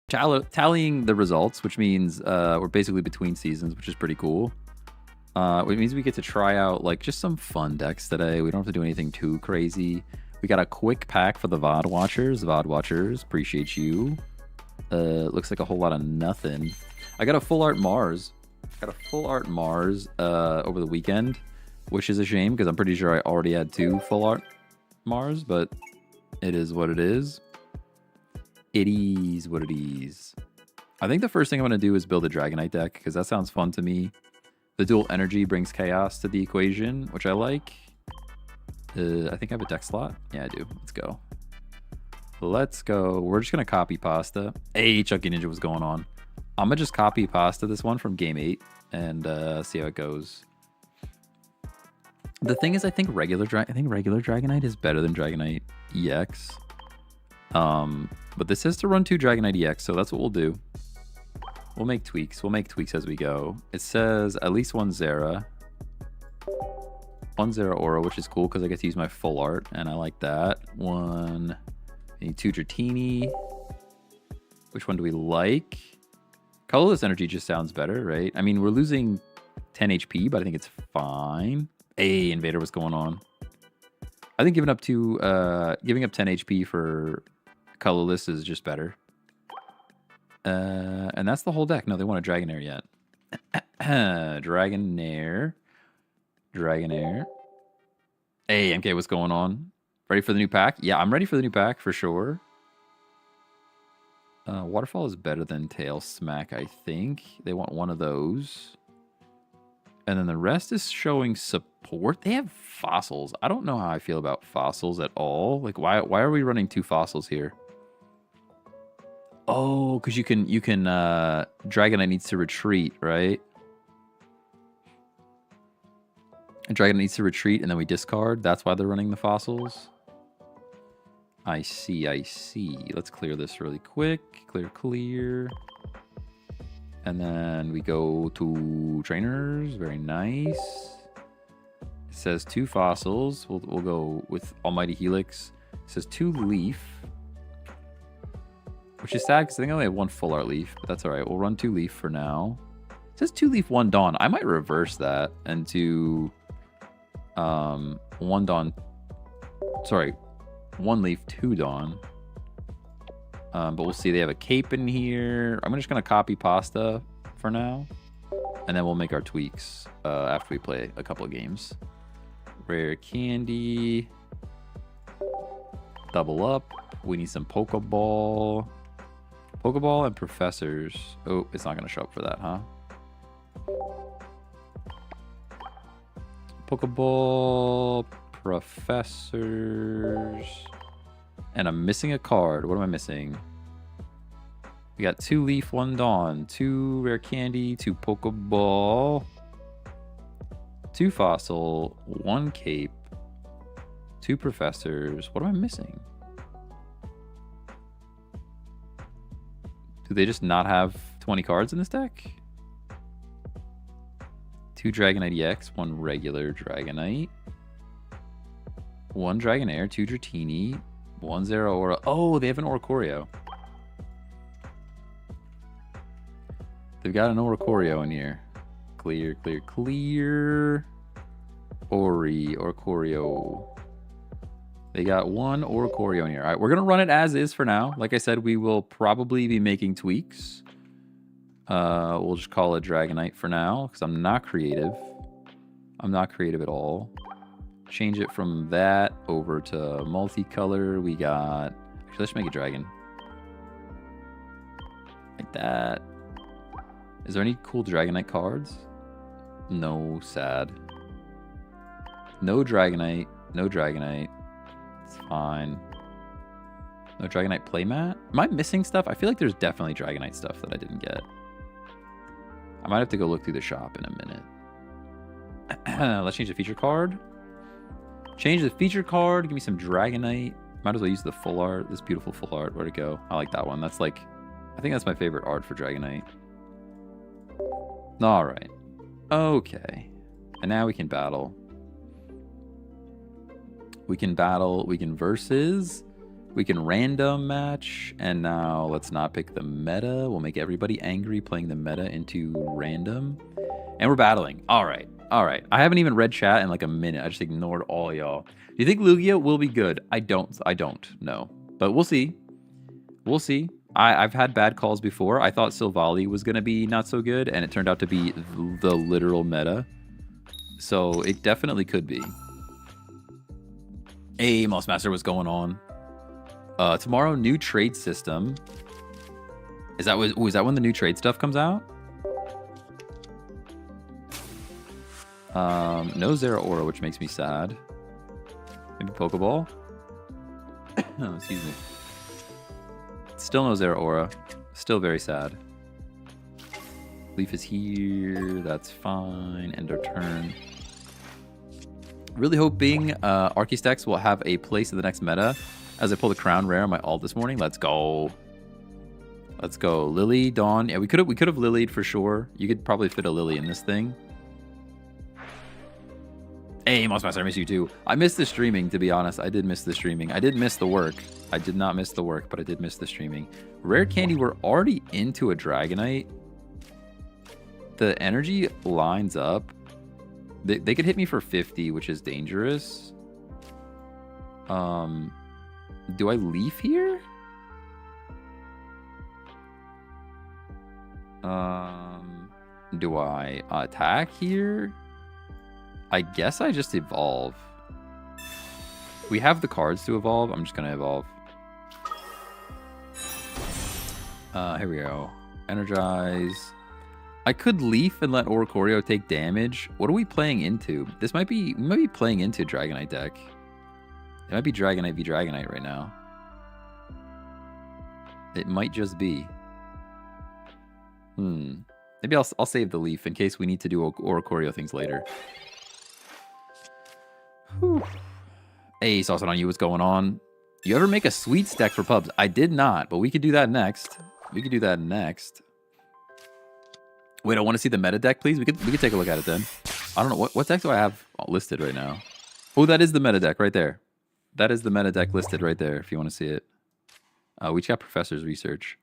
tallying the results, which means we're basically between seasons, which is pretty cool. It means we get to try out like just some fun decks today. We don't have to do anything too crazy. We got a quick pack for the VOD watchers. VOD watchers, appreciate you. Looks like a whole lot of nothing. I got a full art Mars. Over the weekend, which is a shame because I'm pretty sure I already had 2 full art Mars, but it is what it is. It is what it is. I think the first thing I'm going to do is build a Dragonite deck because that sounds fun to me. The dual energy brings chaos to the equation, which I like. I think I have a deck slot. Yeah, I do. Let's go. Let's go. We're just going to copy Pasta. Hey, Chucky Ninja was going on. I'm going to just copy Pasta this one from Game 8 and see how it goes. The thing is, I think regular Dragonite is better than Dragonite EX. But this has to run 2 Dragonite EX, so that's what we'll do. We'll make tweaks. As we go. It says at least 1 Zera. 1 Zera Aura, which is cool because I get to use my full art, and I like that. I need 2 Dratini. Which one do we like? Colorless Energy just sounds better, right? I mean, we're losing 10 HP, but I think it's fine. Hey, Invader, what's going on? I think giving up 10 HP for colorless is just better. And that's the whole deck. No, they want a Dragonair yet. Dragonair. Hey, MK, what's going on? Ready for the new pack? Yeah, I'm ready for the new pack for sure. Waterfall is better than Tail Smack, I think. They want one of those. And then the rest is showing support. They have fossils. I don't know how I feel about fossils at all. Like, why are we running 2 fossils here? Oh, because you can Dragonite needs to retreat, right? Dragonite needs to retreat and then we discard. That's why they're running the fossils. I see. Let's clear this really quick. Clear. And then we go to trainers. Very nice. It says 2 fossils. We'll go with Almighty Helix. It says 2 leaf. Which is sad because I think I only have 1 full art leaf. But that's alright. We'll run 2 leaf for now. It says 2 leaf, 1 dawn. I might reverse that and do 1 dawn. Sorry. 1 leaf, 2 dawn. But we'll see. They have a cape in here. I'm just going to copy Pasta for now. And then we'll make our tweaks after we play a couple of games. Rare candy. Double up. We need some Pokeball. Pokeball and Professors. Oh, it's not going to show up for that, huh? Pokeball, Professors. And I'm missing a card. What am I missing? We got 2 leaf, 1 dawn, 2 rare candy, 2 Pokeball, 2 fossil, 1 cape, 2 professors. What am I missing? Do they just not have 20 cards in this deck? 2 Dragonite EX, 1 regular Dragonite, 1 Dragonair, 2 Dratini, 1 Zera Aura. Oh, they have an Oricorio. They've got an Oricorio in here. Clear. Oricorio. They got 1 Oricorio in here. All right, we're going to run it as is for now. Like I said, we will probably be making tweaks. We'll just call it Dragonite for now because I'm not creative. I'm not creative at all. Change it from that over to multicolor. We got... Actually, let's make a dragon. Like that. Is there any cool Dragonite cards? No, sad. No Dragonite. It's fine. No Dragonite playmat? Am I missing stuff? I feel like there's definitely Dragonite stuff that I didn't get. I might have to go look through the shop in a minute. Let's change the feature card. Change the feature card. Give me some Dragonite. Might as well use the full art. This beautiful full art. Where'd it go? I like that one. That's like... I think that's my favorite art for Dragonite. Alright. Okay. And now we can battle. We can versus. We can random match, and now let's not pick the meta. We'll make everybody angry playing the meta into random. And we're battling. All right. All right. I haven't even read chat in like a minute. I just ignored all y'all. Do you think Lugia will be good? I don't know. But we'll see. We'll see. I've had bad calls before. I thought Silvally was going to be not so good, and it turned out to be the literal meta. So it definitely could be. Hey, Mossmaster, what's going on? Tomorrow, new trade system. Is that when the new trade stuff comes out? No Zera Aura, which makes me sad. Maybe Pokeball? No, excuse me. Still no Zera Aura. Still very sad. Leaf is here. That's fine. End our turn. Really hoping Archestyx will have a place in the next meta as I pull the Crown Rare on my alt this morning. Let's go. Let's go. Lily, Dawn. Yeah, we could have Lilied for sure. You could probably fit a Lily in this thing. Hey, Mossmaster, I miss you too. I missed the streaming, to be honest. I did miss the streaming. I did miss the work. I did not miss the work, but I did miss the streaming. Rare Candy, we're already into a Dragonite. The energy lines up. They could hit me for 50, which is dangerous. Do I Leaf here? Do I attack here? I guess I just evolve. We have the cards to evolve. I'm just going to evolve. Here we go. Energize. I could Leaf and let Oricorio take damage. What are we playing into? We might be playing into Dragonite deck. It might be Dragonite v Dragonite right now. It might just be. Maybe I'll save the Leaf in case we need to do Oricorio things later. Whew. Hey, Sauce It On You, what's going on? You ever make a sweets deck for pubs? I did not, but we could do that next. We could do that next. Wait, I want to see the meta deck, please. We could take a look at it then. I don't know what deck do I have listed right now. Oh, that is the meta deck right there. That is the meta deck listed right there. If you want to see it, we got Professor's Research.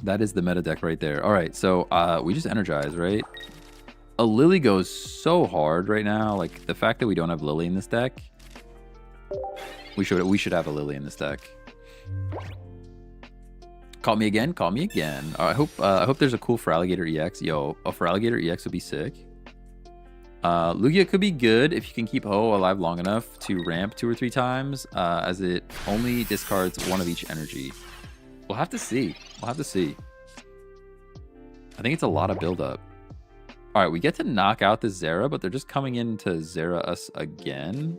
That is the meta deck right there. All right, so we just energize, right? A Lily goes so hard right now. Like the fact that we don't have Lily in this deck, we should have a Lily in this deck. Call me again. Call me again. I hope there's a cool Feraligatr EX. Yo, a Feraligatr EX would be sick. Lugia could be good if you can keep Ho alive long enough to ramp 2 or 3 times, as it only discards 1 of each energy. We'll have to see. We'll have to see. I think it's a lot of buildup. All right, we get to knock out the Zera, but they're just coming in to Zera us again.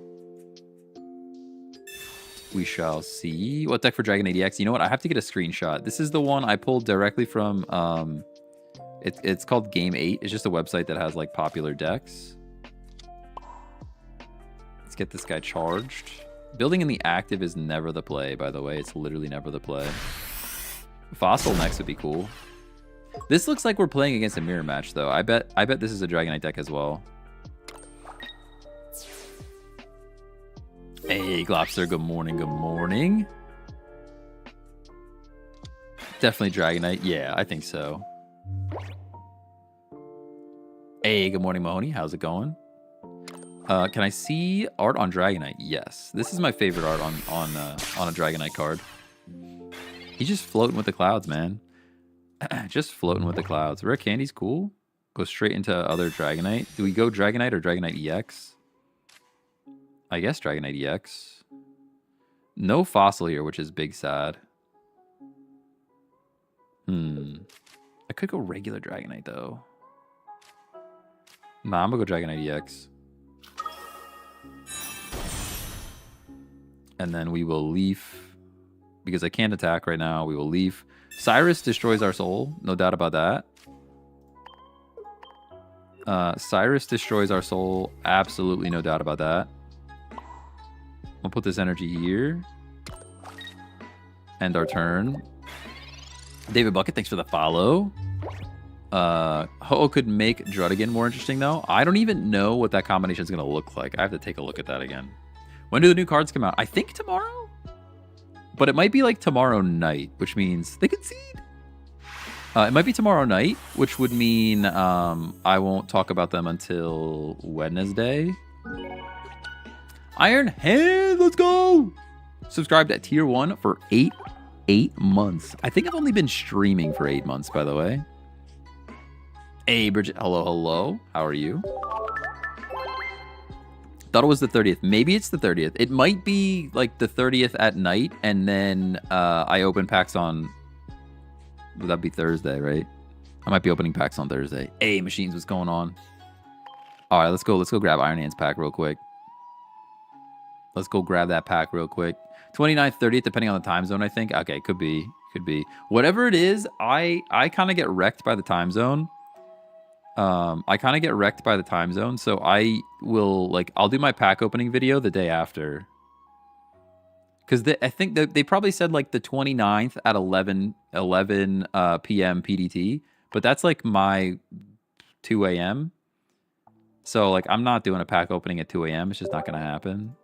We shall see. What deck for Dragonite EX? You know what? I have to get a screenshot. This is the one I pulled directly from... It's called Game 8. It's just a website that has like popular decks. Let's get this guy charged. Building in the active is never the play, by the way. It's literally never the play. Fossil next would be cool. This looks like we're playing against a mirror match, though. I bet this is a Dragonite deck as well. Hey, Glopster, good morning, good morning. Definitely Dragonite. Yeah, I think so. Hey, good morning, Mahoney. How's it going? Can I see art on Dragonite? Yes. This is my favorite art on a Dragonite card. He's just floating with the clouds, man. Just floating with the clouds. Rare Candy's cool. Go straight into other Dragonite. Do we go Dragonite or Dragonite EX? I guess Dragonite EX. No fossil here, which is big sad. I could go regular Dragonite, though. Nah, I'm gonna go Dragonite EX. And then we will Leaf. Because I can't attack right now, we will Leaf. Cyrus destroys our soul. No doubt about that. Cyrus destroys our soul. Absolutely no doubt about that. We'll put this energy here. End our turn. David Bucket, thanks for the follow. Ho-Oh could make Druddigan more interesting, though. I don't even know what that combination is going to look like. I have to take a look at that again. When do the new cards come out? I think tomorrow? But it might be like tomorrow night, which means they concede. It might be tomorrow night, which would mean I won't talk about them until Wednesday. Iron Hand, let's go! Subscribed at tier 1 for 8 months. I think I've only been streaming for 8 months, by the way. Hey, Bridget. Hello, hello. How are you? Thought it was the 30th. Maybe it's the 30th. It might be like the 30th at night, and then I open packs on... Would that be Thursday, right? I might be opening packs on Thursday. Hey, machines, what's going on? All right, let's go grab Iron Hand's pack real quick. Let's go grab that pack real quick. 29th, 30th, depending on the time zone, I think. Okay, could be. Whatever it is, I kind of get wrecked by the time zone. So I will, like, I'll do my pack opening video the day after. Because I think they probably said, like, the 29th at 11 p.m. PDT. But that's, like, my 2 a.m. So, like, I'm not doing a pack opening at 2 a.m. It's just not going to happen.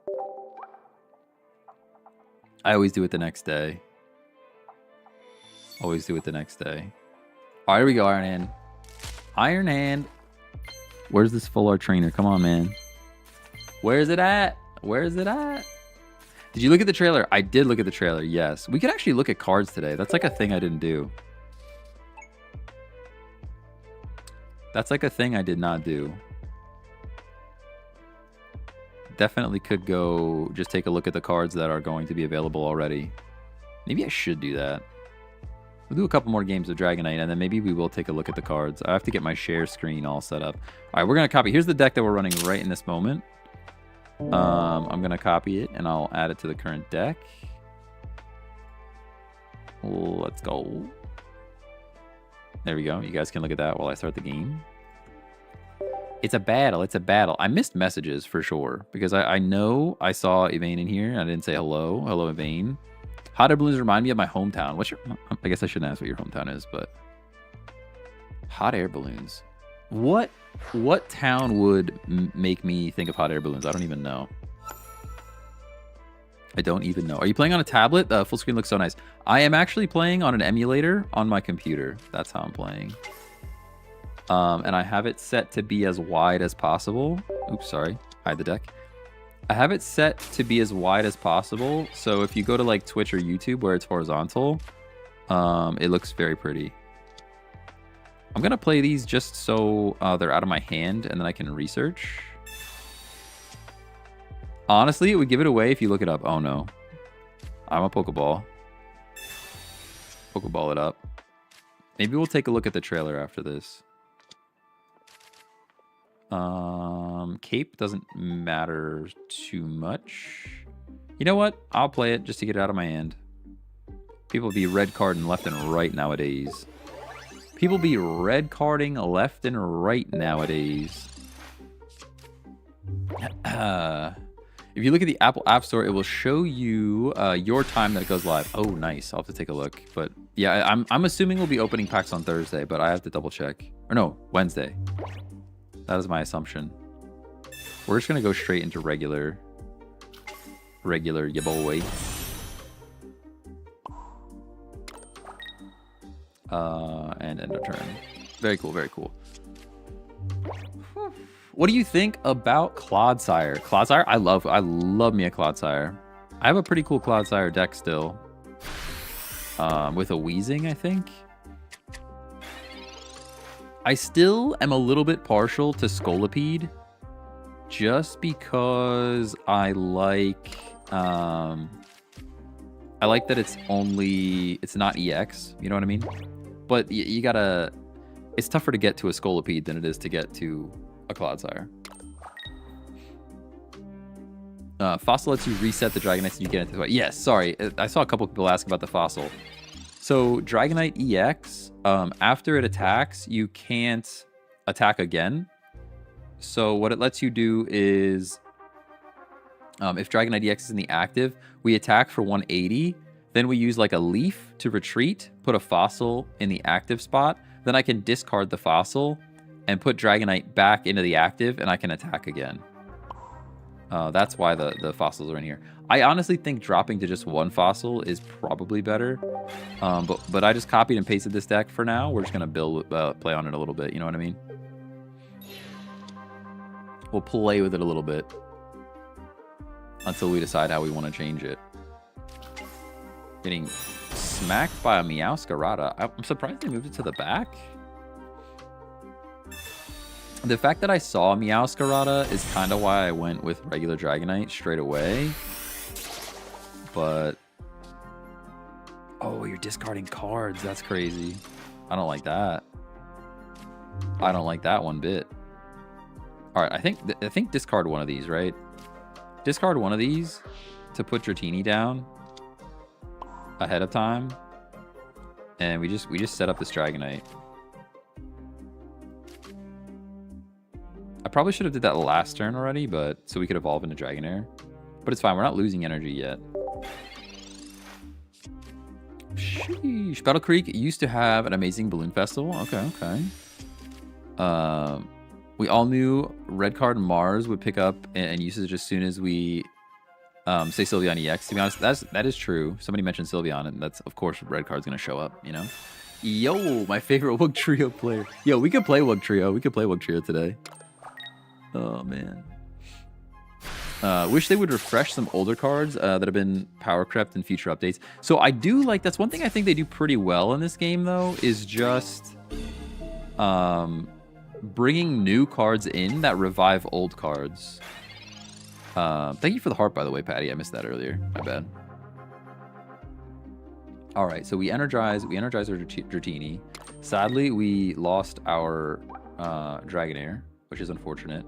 I always do it the next day. All right, here we go, Iron Hand. Iron Hand. Where's this full art trainer? Come on, man. Where's it at? Did you look at the trailer? I did look at the trailer, yes. We could actually look at cards today. That's like a thing I didn't do. That's like a thing I did not do. Definitely could go just take a look at the cards that are going to be available already. Maybe I should do that. We'll do a couple more games of Dragonite, and then maybe we will take a look at the cards. I have to get my share screen all set up. All right, we're going to copy. Here's the deck that we're running right in this moment. I'm going to copy it, and I'll add it to the current deck. Let's go. There we go. You guys can look at that while I start the game. It's a battle. I missed messages for sure, because I know I saw Evane in here. I didn't say hello. Hello, Evane. Hot air balloons remind me of my hometown. What's your... I guess I shouldn't ask what your hometown is, but... Hot air balloons. What town would make me think of hot air balloons? I don't even know. Are you playing on a tablet? Full screen looks so nice. I am actually playing on an emulator on my computer. That's how I'm playing. And I have it set to be as wide as possible. Oops, sorry. Hide the deck. I have it set to be as wide as possible. So if you go to like Twitch or YouTube where it's horizontal, it looks very pretty. I'm going to play these just so they're out of my hand and then I can research. Honestly, it would give it away if you look it up. Oh no. I'm a Pokeball. Pokeball it up. Maybe we'll take a look at the trailer after this. Cape doesn't matter too much. You know what? I'll play it just to get it out of my hand. People be red carding left and right nowadays. If you look at the Apple App Store, it will show you your time that it goes live. Oh, nice. I'll have to take a look. But yeah, I'm assuming we'll be opening packs on Thursday, but I have to double check. Or no, Wednesday. That is my assumption. We're just going to go straight into regular ya boy. And end of turn. Very cool, very cool. What do you think about Clodsire? Clodsire? I love me a Clodsire. I have a pretty cool Clodsire deck still. With a Weezing, I think. I still am a little bit partial to Scolipede. Just because I like that it's not EX, you know what I mean? But you gotta, it's tougher to get to a Scolipede than it is to get to a Clodsire. Fossil lets you reset the Dragonite so you get into the fight. Yes, sorry, I saw a couple people ask about the Fossil. So Dragonite EX, after it attacks, you can't attack again. So what it lets you do is, if Dragonite EX is in the active, we attack for 180. Then we use like a leaf to retreat, put a Fossil in the active spot. Then I can discard the Fossil and put Dragonite back into the active and I can attack again. That's why the fossils are in here. I honestly think dropping to just one fossil is probably better. But I just copied and pasted this deck for now. We're just gonna play on it a little bit. You know what I mean? We'll play with it a little bit until we decide how we want to change it. Getting smacked by a Meowscarada. I'm surprised they moved it to the back. The fact that I saw Meowscarada is kind of why I went with regular Dragonite straight away. But... oh, you're discarding cards. That's crazy. I don't like that. I don't like that one bit. All right, I think discard one of these, right? Discard one of these to put Dratini down ahead of time, and we just set up this Dragonite. I probably should have did that last turn already, but so we could evolve into Dragonair. But it's fine. We're not losing energy yet. Sheesh. Battle Creek used to have an amazing balloon festival. Okay, okay. We all knew red card Mars would pick up and usage as soon as we say Sylveon EX. To be honest, that is true. Somebody mentioned Sylveon, and that's, of course, red card's going to show up, you know? Yo, my favorite Wug Trio player. Yo, we could play Wug Trio. We could play Wug Trio today. Oh, man. Wish they would refresh some older cards that have been power crept in future updates. So I do like, that's one thing I think they do pretty well in this game, though, is just bringing new cards in that revive old cards. Thank you for the heart, by the way, Patty. I missed that earlier. My bad. All right, so we energize our Dratini. Sadly, we lost our Dragonair, which is unfortunate.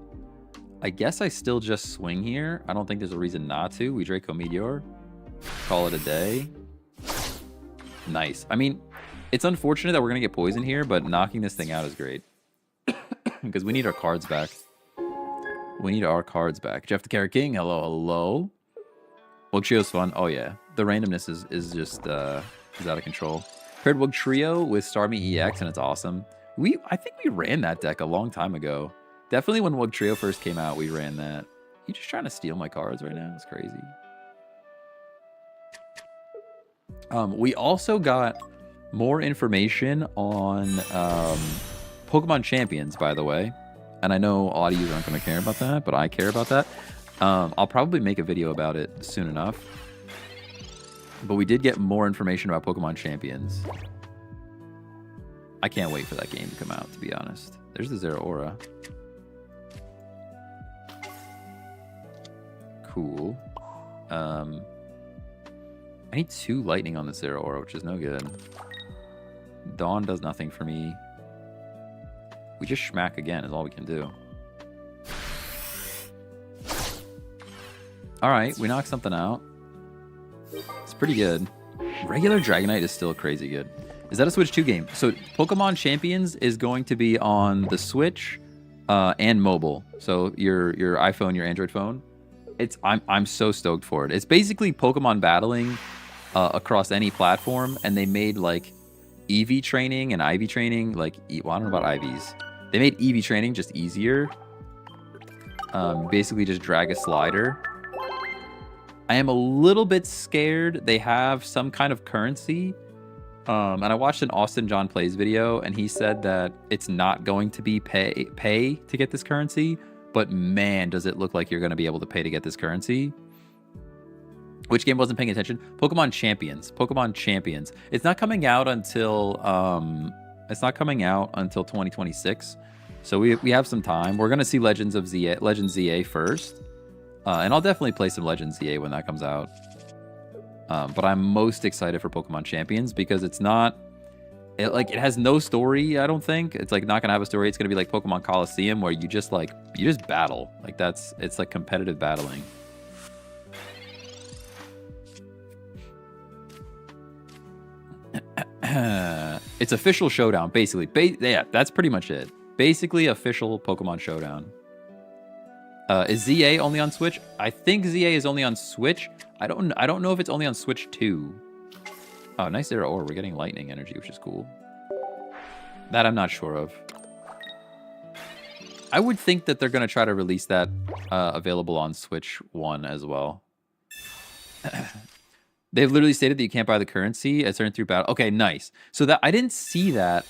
I guess I still just swing here. I don't think there's a reason not to. We Draco Meteor. Call it a day. Nice. I mean, it's unfortunate that we're going to get poison here, but knocking this thing out is great. Because we need our cards back. We need our cards back. Jeff the Carrot King, hello, hello. Wug Trio's fun. Oh, yeah. The randomness is just is out of control. Paired Wug Trio with Starmie EX, and it's awesome. I think we ran that deck a long time ago. Definitely when Wug Trio first came out, we ran that. You just trying to steal my cards right now? It's crazy. We also got more information on Pokemon Champions, by the way. And I know a lot of you aren't going to care about that, but I care about that. I'll probably make a video about it soon enough. But we did get more information about Pokemon Champions. I can't wait for that game to come out, to be honest. There's the Zeraora. Cool. I need 2 lightning on the Zeraora, which is no good. Dawn does nothing for me. We just schmack again is all we can do. Alright, we knocked something out. It's pretty good. Regular Dragonite is still crazy good. Is that a Switch 2 game? So Pokemon Champions is going to be on the Switch and mobile. So your iPhone, your Android phone. I'm so stoked for it. It's basically Pokemon battling across any platform, and they made like EV training and IV training, like, well, I don't know about IVs. They made EV training just easier. Basically just drag a slider. I am a little bit scared they have some kind of currency. And I watched an Austin John Plays video, and he said that it's not going to be pay to get this currency, but man, does it look like you're going to be able to pay to get this currency. Which game wasn't paying attention? Pokemon Champions. Pokemon Champions. It's not coming out until 2026. So we have some time. We're gonna see Legends ZA first. And I'll definitely play some Legends ZA when that comes out. But I'm most excited for Pokemon Champions because it has no story, I don't think. It's like not gonna have a story. It's gonna be like Pokemon Coliseum where you just battle. Like it's like competitive battling. It's official showdown, basically. Yeah, that's pretty much it. Basically, official Pokemon Showdown. Is ZA only on Switch? I think ZA is only on Switch. I don't know if it's only on Switch 2. Oh, nice Zeraora. We're getting lightning energy, which is cool. That I'm not sure of. I would think that they're going to try to release that available on Switch 1 as well. They've literally stated that you can't buy the currency. It's earned through battle. Okay, nice. So that I didn't see that.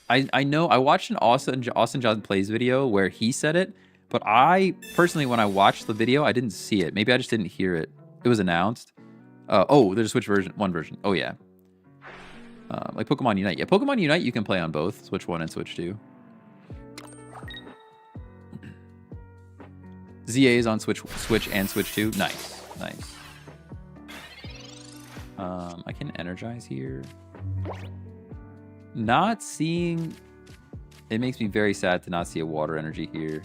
I know I watched an Austin John Plays video where he said it, but I personally, when I watched the video, I didn't see it. Maybe I just didn't hear it. It was announced. Oh, there's a Switch version, one version. Oh yeah. Like Pokemon Unite. Yeah, Pokemon Unite you can play on both Switch 1 and Switch 2. ZA is on Switch and Switch 2. Nice, nice. I can energize here. Not seeing... It makes me very sad to not see a water energy here.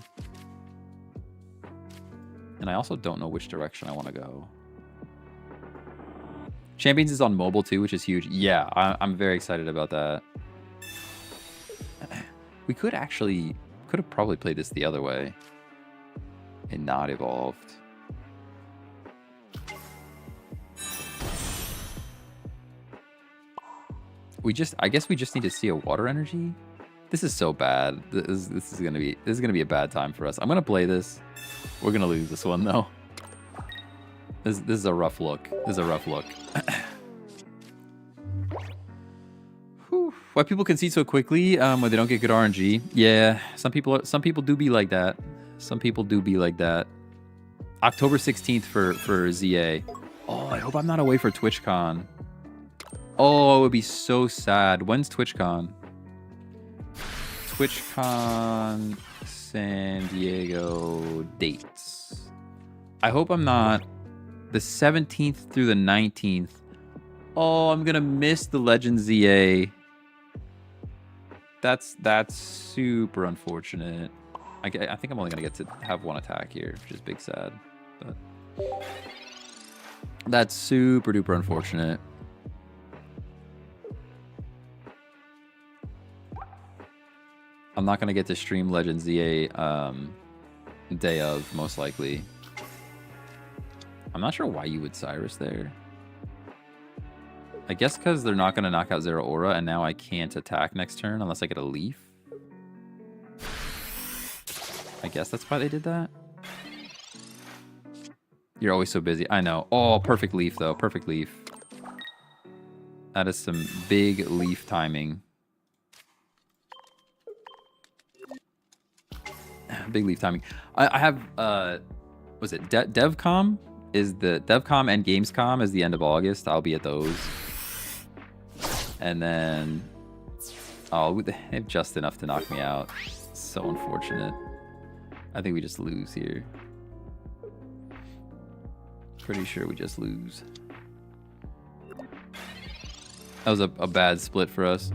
And I also don't know which direction I want to go. Champions is on mobile too, which is huge. Yeah, I'm very excited about that. We could have probably played this the other way and not evolved. I guess we just need to see a water energy. This is so bad. This is gonna be a bad time for us. I'm gonna play this. We're gonna lose this one though. This is a rough look. This is a rough look. Whew. Why people concede so quickly when they don't get good RNG? Yeah, some people do be like that. Some people do be like that. October 16th for ZA. Oh, I hope I'm not away for TwitchCon. Oh, it would be so sad. When's TwitchCon? TwitchCon San Diego dates. I hope I'm not the 17th through the 19th. Oh, I'm gonna miss the Legend ZA. That's super unfortunate. I think I'm only gonna get to have one attack here, which is big sad. But that's super duper unfortunate. I'm not gonna get to stream Legend ZA day of, most likely. I'm not sure why you would Cyrus there. I guess because they're not gonna knock out Zero Aura, and now I can't attack next turn unless I get a leaf. I guess that's why they did that. You're always so busy. I know. Oh, perfect leaf though. Perfect leaf. That is some big leaf timing. Big leaf timing. I have was it DevCom? Is the DevCom and Gamescom is the end of August. I'll be at those. And then they have just enough to knock me out. So unfortunate. I think we just lose here. Pretty sure we just lose. That was a bad split for us.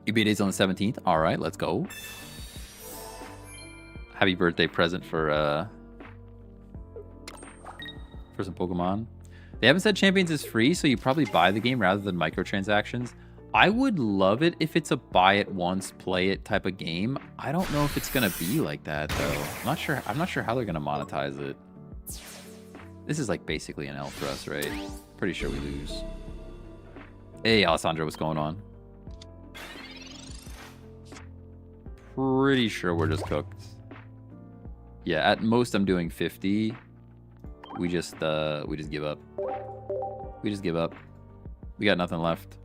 EB Day's on the 17th. All right, let's go. Happy birthday present for some Pokemon. They haven't said Champions is free, so you probably buy the game rather than microtransactions. I would love it if it's a buy it once, play it type of game. I don't know if it's gonna be like that though. I'm not sure how they're gonna monetize it. This is like basically an L for us, right? Pretty sure we lose. Hey, Alessandro, what's going on? Pretty sure we're just cooked. Yeah, at most I'm doing 50. We just give up. We just give up. We got nothing left.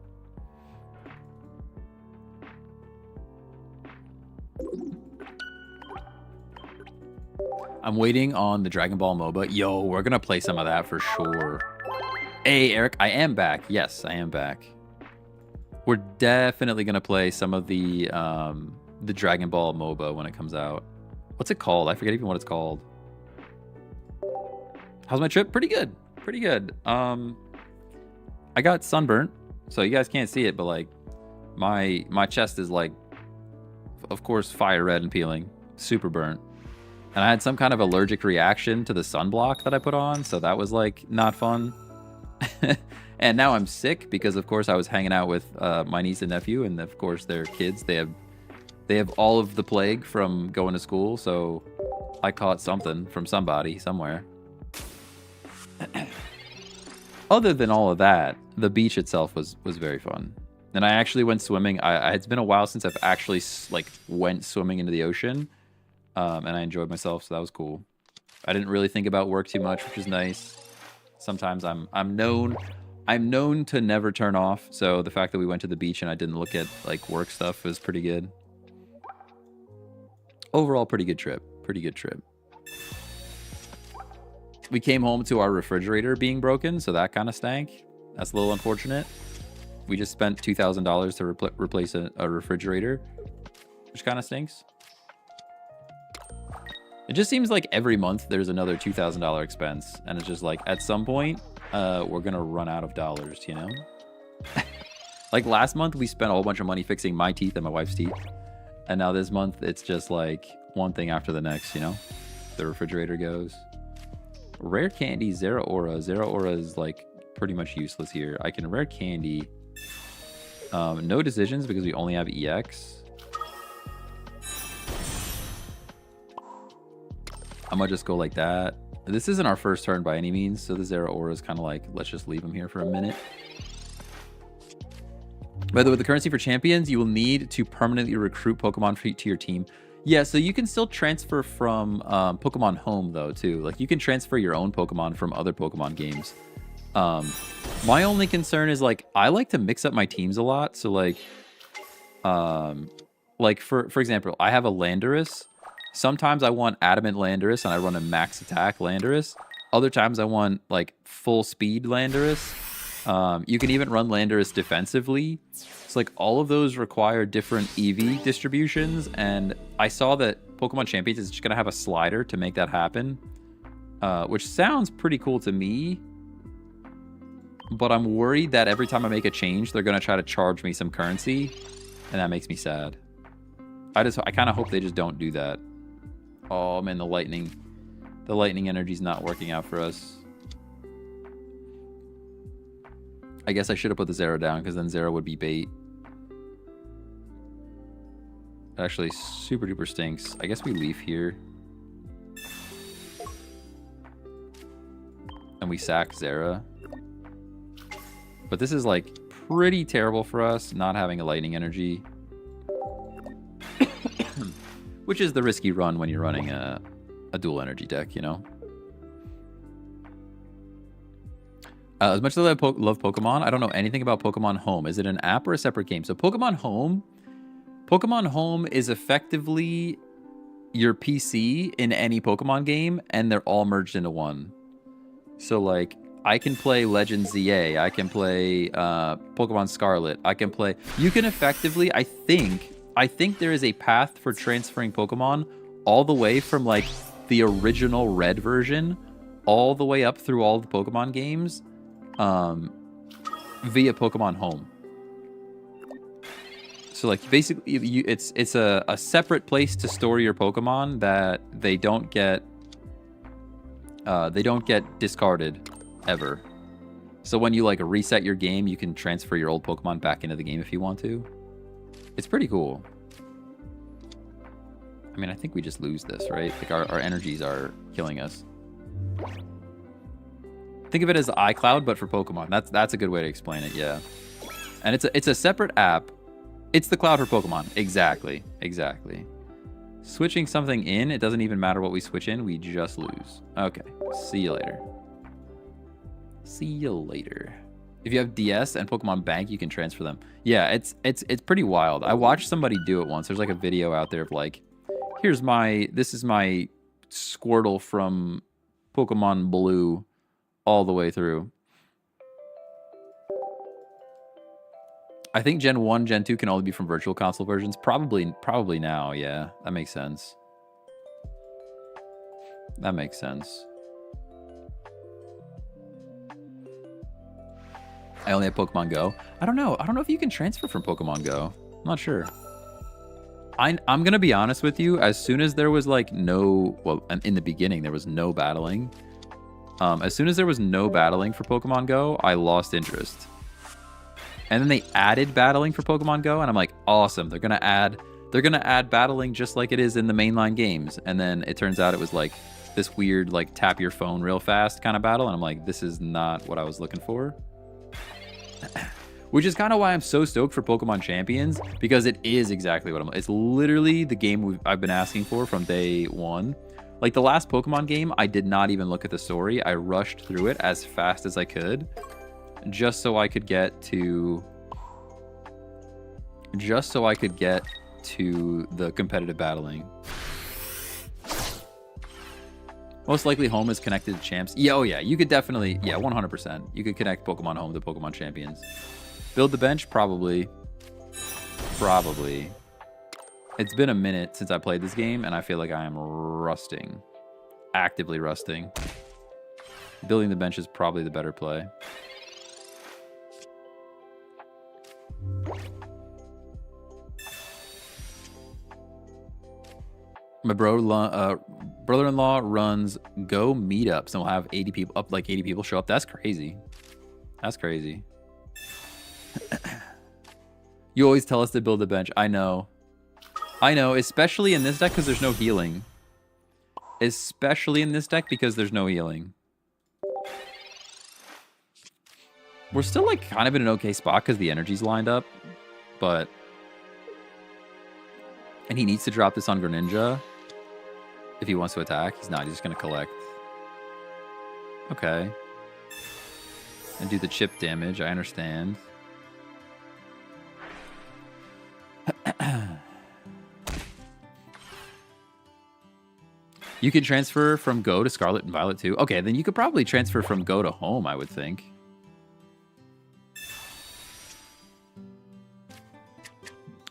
I'm waiting on the Dragon Ball MOBA. Yo, we're gonna play some of that for sure. Hey, Eric, I am back. Yes, I am back. We're definitely gonna play some of the Dragon Ball MOBA when it comes out. What's it called? I forget even what it's called. How's my trip? Pretty good. Pretty good. I got sunburnt, so you guys can't see it, but like my chest is like, of course, fire red and peeling, super burnt. And I had some kind of allergic reaction to the sunblock that I put on, so that was like not fun. And now I'm sick because, of course, I was hanging out with my niece and nephew, and of course, they're kids. They have all of the plague from going to school, so I caught something from somebody somewhere. Other than all of that, the beach itself was very fun. And I actually went swimming. It's been a while since I've actually like went swimming into the ocean, and I enjoyed myself, so that was cool. I didn't really think about work too much, which is nice. Sometimes I'm known to never turn off, so the fact that we went to the beach and I didn't look at like work stuff was pretty good. Overall, pretty good trip. Pretty good trip. We came home to our refrigerator being broken, so that kind of stank. That's a little unfortunate. We just spent $2,000 to replace a refrigerator, which kind of stinks. It just seems like every month there's another $2,000 expense, and it's just like at some point we're gonna run out of dollars, you know? Like last month we spent a whole bunch of money fixing my teeth and my wife's teeth, and now this month it's just like one thing after the next, you know? The refrigerator goes. Rare candy, Zero Aura. Zero Aura is like pretty much useless here. I can rare candy. No decisions because we only have EX. I'm gonna just go like that. This isn't our first turn by any means, so the Zero Aura is kind of like, let's just leave him here for a minute. By the way, the currency for champions, you will need to permanently recruit Pokemon to your team. Yeah, so you can still transfer from Pokemon Home, though, too. Like, you can transfer your own Pokemon from other Pokemon games. My only concern is, like, I like to mix up my teams a lot. So, like for example, I have a Landorus. Sometimes I want Adamant Landorus, and I run a Max Attack Landorus. Other times I want, like, Full Speed Landorus. You can even run Landorus defensively. It's like all of those require different EV distributions, and I saw that Pokemon Champions is just going to have a slider to make that happen, which sounds pretty cool to me, but I'm worried that every time I make a change, they're going to try to charge me some currency, and that makes me sad. I kind of hope they just don't do that. Oh man, the lightning energy's not working out for us. I guess I should have put the Zero down, because then Zero would be bait. It actually super duper stinks. I guess we leave here. And we sack Zera. But this is like pretty terrible for us, not having a lightning energy. Which is the risky run when you're running a dual energy deck, you know? As much as I love Pokemon, I don't know anything about Pokemon Home. Is it an app or a separate game? So Pokemon Home is effectively your PC in any Pokemon game, and they're all merged into one. So like, I can play Legend ZA, I can play Pokemon Scarlet, I can play... You can effectively, I think there is a path for transferring Pokemon all the way from like the original Red version all the way up through all the Pokemon games via Pokemon Home. So like basically it's a separate place to store your Pokemon that they don't get discarded ever. So when you like reset your game, you can transfer your old Pokemon back into the game if you want to. It's pretty cool. I mean, I think we just lose this, right? Like our energies are killing us. Think of it as iCloud, but for Pokemon. That's a good way to explain it, yeah. And it's a separate app. It's the cloud for Pokemon. Exactly. Switching something in, it doesn't even matter what we switch in, we just lose. Okay. See you later. If you have DS and Pokemon Bank, you can transfer them. Yeah, it's pretty wild. I watched somebody do it once. There's like a video out there of like, this is my Squirtle from Pokemon Blue all the way through. I think Gen 1, Gen 2 can only be from Virtual Console versions. Probably now, yeah. That makes sense. I only have Pokemon Go. I don't know if you can transfer from Pokemon Go. I'm not sure. I'm going to be honest with you. As soon as there was like in the beginning, there was no battling. As soon as there was no battling for Pokemon Go, I lost interest. And then they added battling for Pokemon Go, and I'm like, awesome. They're gonna add battling just like it is in the mainline games. And then it turns out it was like this weird like tap your phone real fast kind of battle, and I'm like, this is not what I was looking for. Which is kind of why I'm so stoked for Pokemon Champions, because it is exactly what it's literally the game I've been asking for from day one. Like the last Pokemon game, I did not even look at the story. I rushed through it as fast as I could, just so I could get to the competitive battling. Most likely home is connected to champs. Yeah, oh yeah, you could definitely, yeah, 100%. You could connect Pokemon home to Pokemon Champions. Build the bench? Probably. Probably. It's been a minute since I played this game, and I feel like I am rusting. Actively rusting. Building the bench is probably the better play. My brother-in-law runs Go meetups, and we'll have 80 people up, like 80 people show up. That's crazy. That's crazy. You always tell us to build a bench. I know. I know, especially in this deck because there's no healing. Especially in this deck because there's no healing. We're still like kind of in an okay spot because the energy's lined up, but... And he needs to drop this on Greninja if he wants to attack. He's not, he's just going to collect. Okay. And do the chip damage, I understand. You can transfer from Go to Scarlet and Violet too. Okay, then you could probably transfer from Go to Home, I would think.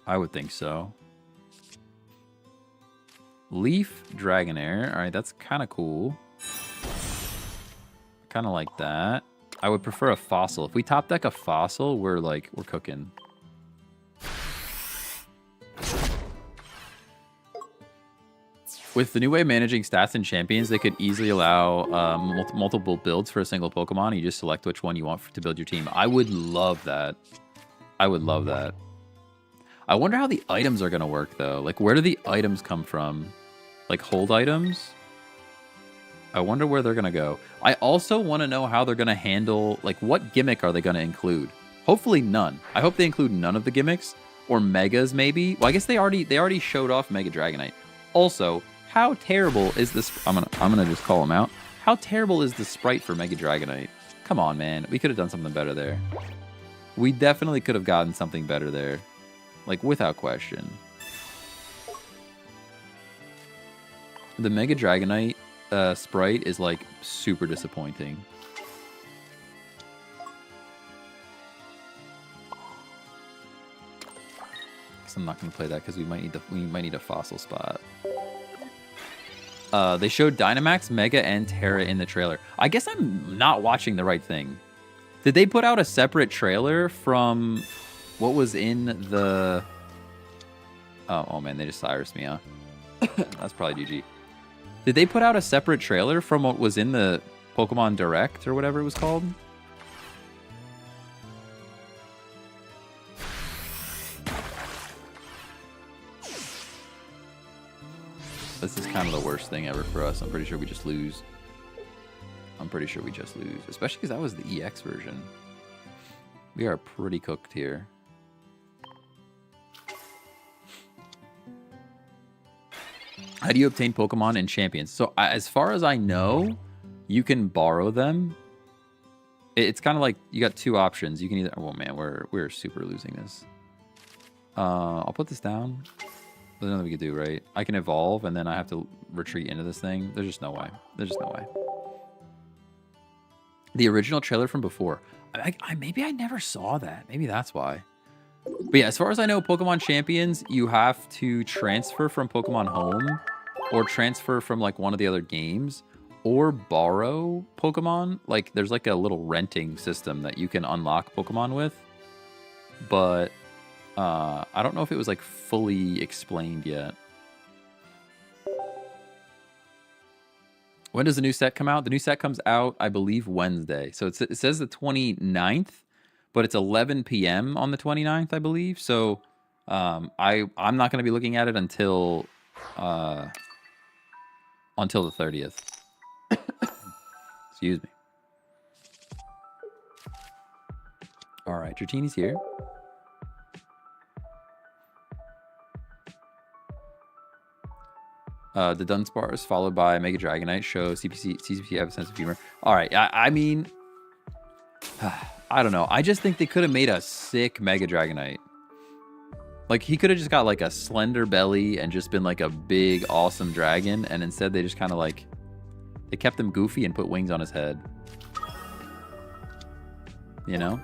I would think so. Leaf Dragonair. All right, that's kind of cool. Kind of like that. I would prefer a Fossil. If we top deck a Fossil, we're cooking. With the new way of managing stats and champions, they could easily allow multiple builds for a single Pokemon. You just select which one you want to build your team. I would love that. I would love that. I wonder how the items are going to work, though. Like, where do the items come from? Like, hold items? I wonder where they're going to go. I also want to know how they're going to handle... Like, what gimmick are they going to include? Hopefully none. I hope they include none of the gimmicks. Or Megas, maybe. Well, I guess they already showed off Mega Dragonite. Also... How terrible is this? I'm gonna just call him out. How terrible is the sprite for Mega Dragonite? Come on, man. We could have done something better there. We definitely could have gotten something better there. Like, without question. The Mega Dragonite sprite is, like, super disappointing. Guess I'm not gonna play that because we might need a fossil spot. They showed Dynamax, Mega, and Terra in the trailer. I guess I'm not watching the right thing. Did they put out a separate trailer from what was in the... Oh man, they just Cyrus me, huh? That's probably GG. Did they put out a separate trailer from what was in the Pokemon Direct or whatever it was called? This is kind of the worst thing ever for us. I'm pretty sure we just lose. I'm pretty sure we just lose. Especially because that was the EX version. We are pretty cooked here. How do you obtain Pokemon in Champions? So as far as I know, you can borrow them. It's kind of like you got two options. You can either... Oh man, we're super losing this. I'll put this down. There's nothing we could do, right? I can evolve, and then I have to retreat into this thing. There's just no way. There's just no way. The original trailer from before. Maybe I never saw that. Maybe that's why. But yeah, as far as I know, Pokemon Champions, you have to transfer from Pokemon Home, or transfer from, like, one of the other games, or borrow Pokemon. Like, there's, like, a little renting system that you can unlock Pokemon with. But... I don't know if it was, like, fully explained yet. When does the new set come out? The new set comes out, I believe, Wednesday. So it says the 29th, but it's 11 p.m. on the 29th, I believe. So I'm not going to be looking at it until the 30th. Excuse me. All right. right, Dratini's here. The Dunsparce followed by Mega Dragonite show CPC have a sense of humor. All right, I mean, I don't know. I just think they could have made a sick Mega Dragonite. Like, he could have just got like a slender belly and just been like a big, awesome dragon. And instead they just kind of like, they kept him goofy and put wings on his head. You know?